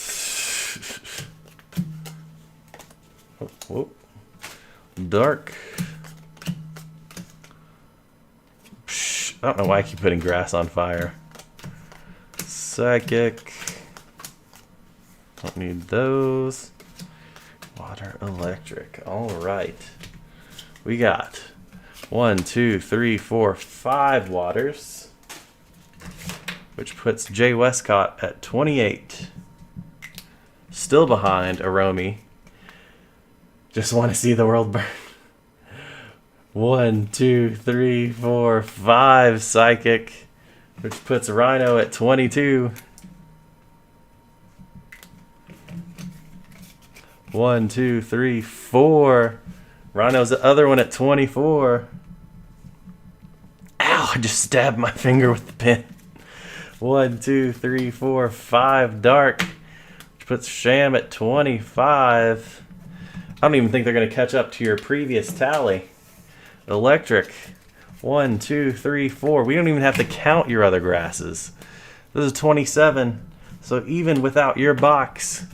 Speaker 1: Oh, whoa. Dark. Psh, I don't know why I keep putting grass on fire. Psychic. Don't need those. Water, electric. Alright. We got 1, 2, 3, 4, 5 waters, which puts Jay Westcott at 28. Still behind Aromi. Just want to see the world burn. 1, 2, 3, 4, 5 Psychic, which puts Rhino at 22. 1, 2, 3, 4. Rhino's the other one at 24. Ow, I just stabbed my finger with the pen. 1, 2, 3, 4, 5 Dark, which puts Sham at 25. I don't even think they're going to catch up to your previous tally. Electric. 1, 2, 3, 4. We don't even have to count your other grasses. This is 27. So even without your box,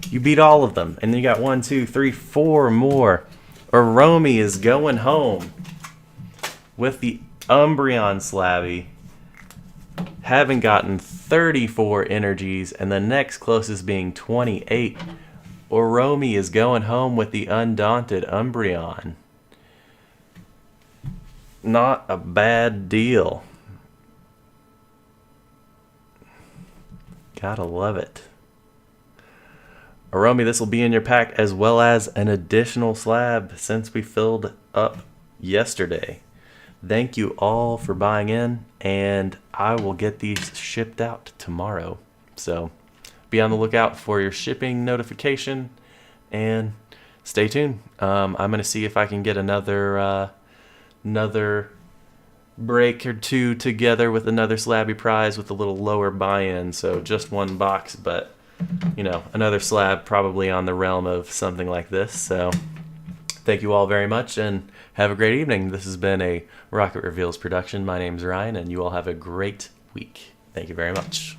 Speaker 1: you beat all of them. And then you got 1, 2, 3, 4 more. Aromi is going home. with the Umbreon Slabby, having gotten 34 energies, and the next closest being 28, Oromi is going home with the Undaunted Umbreon. Not a bad deal. Gotta love it. Oromi, this will be in your pack as well as an additional slab since we filled up yesterday. Thank you all for buying in, and I will get these shipped out tomorrow. So be on the lookout for your shipping notification, and stay tuned. I'm going to see if I can get another break or two together with another slabby prize with a little lower buy-in. So just one box, but you know, another slab probably on the realm of something like this. So thank you all very much, and have a great evening. This has been a Rocket Reveals production. My name's Ryan, and you all have a great week. Thank you very much.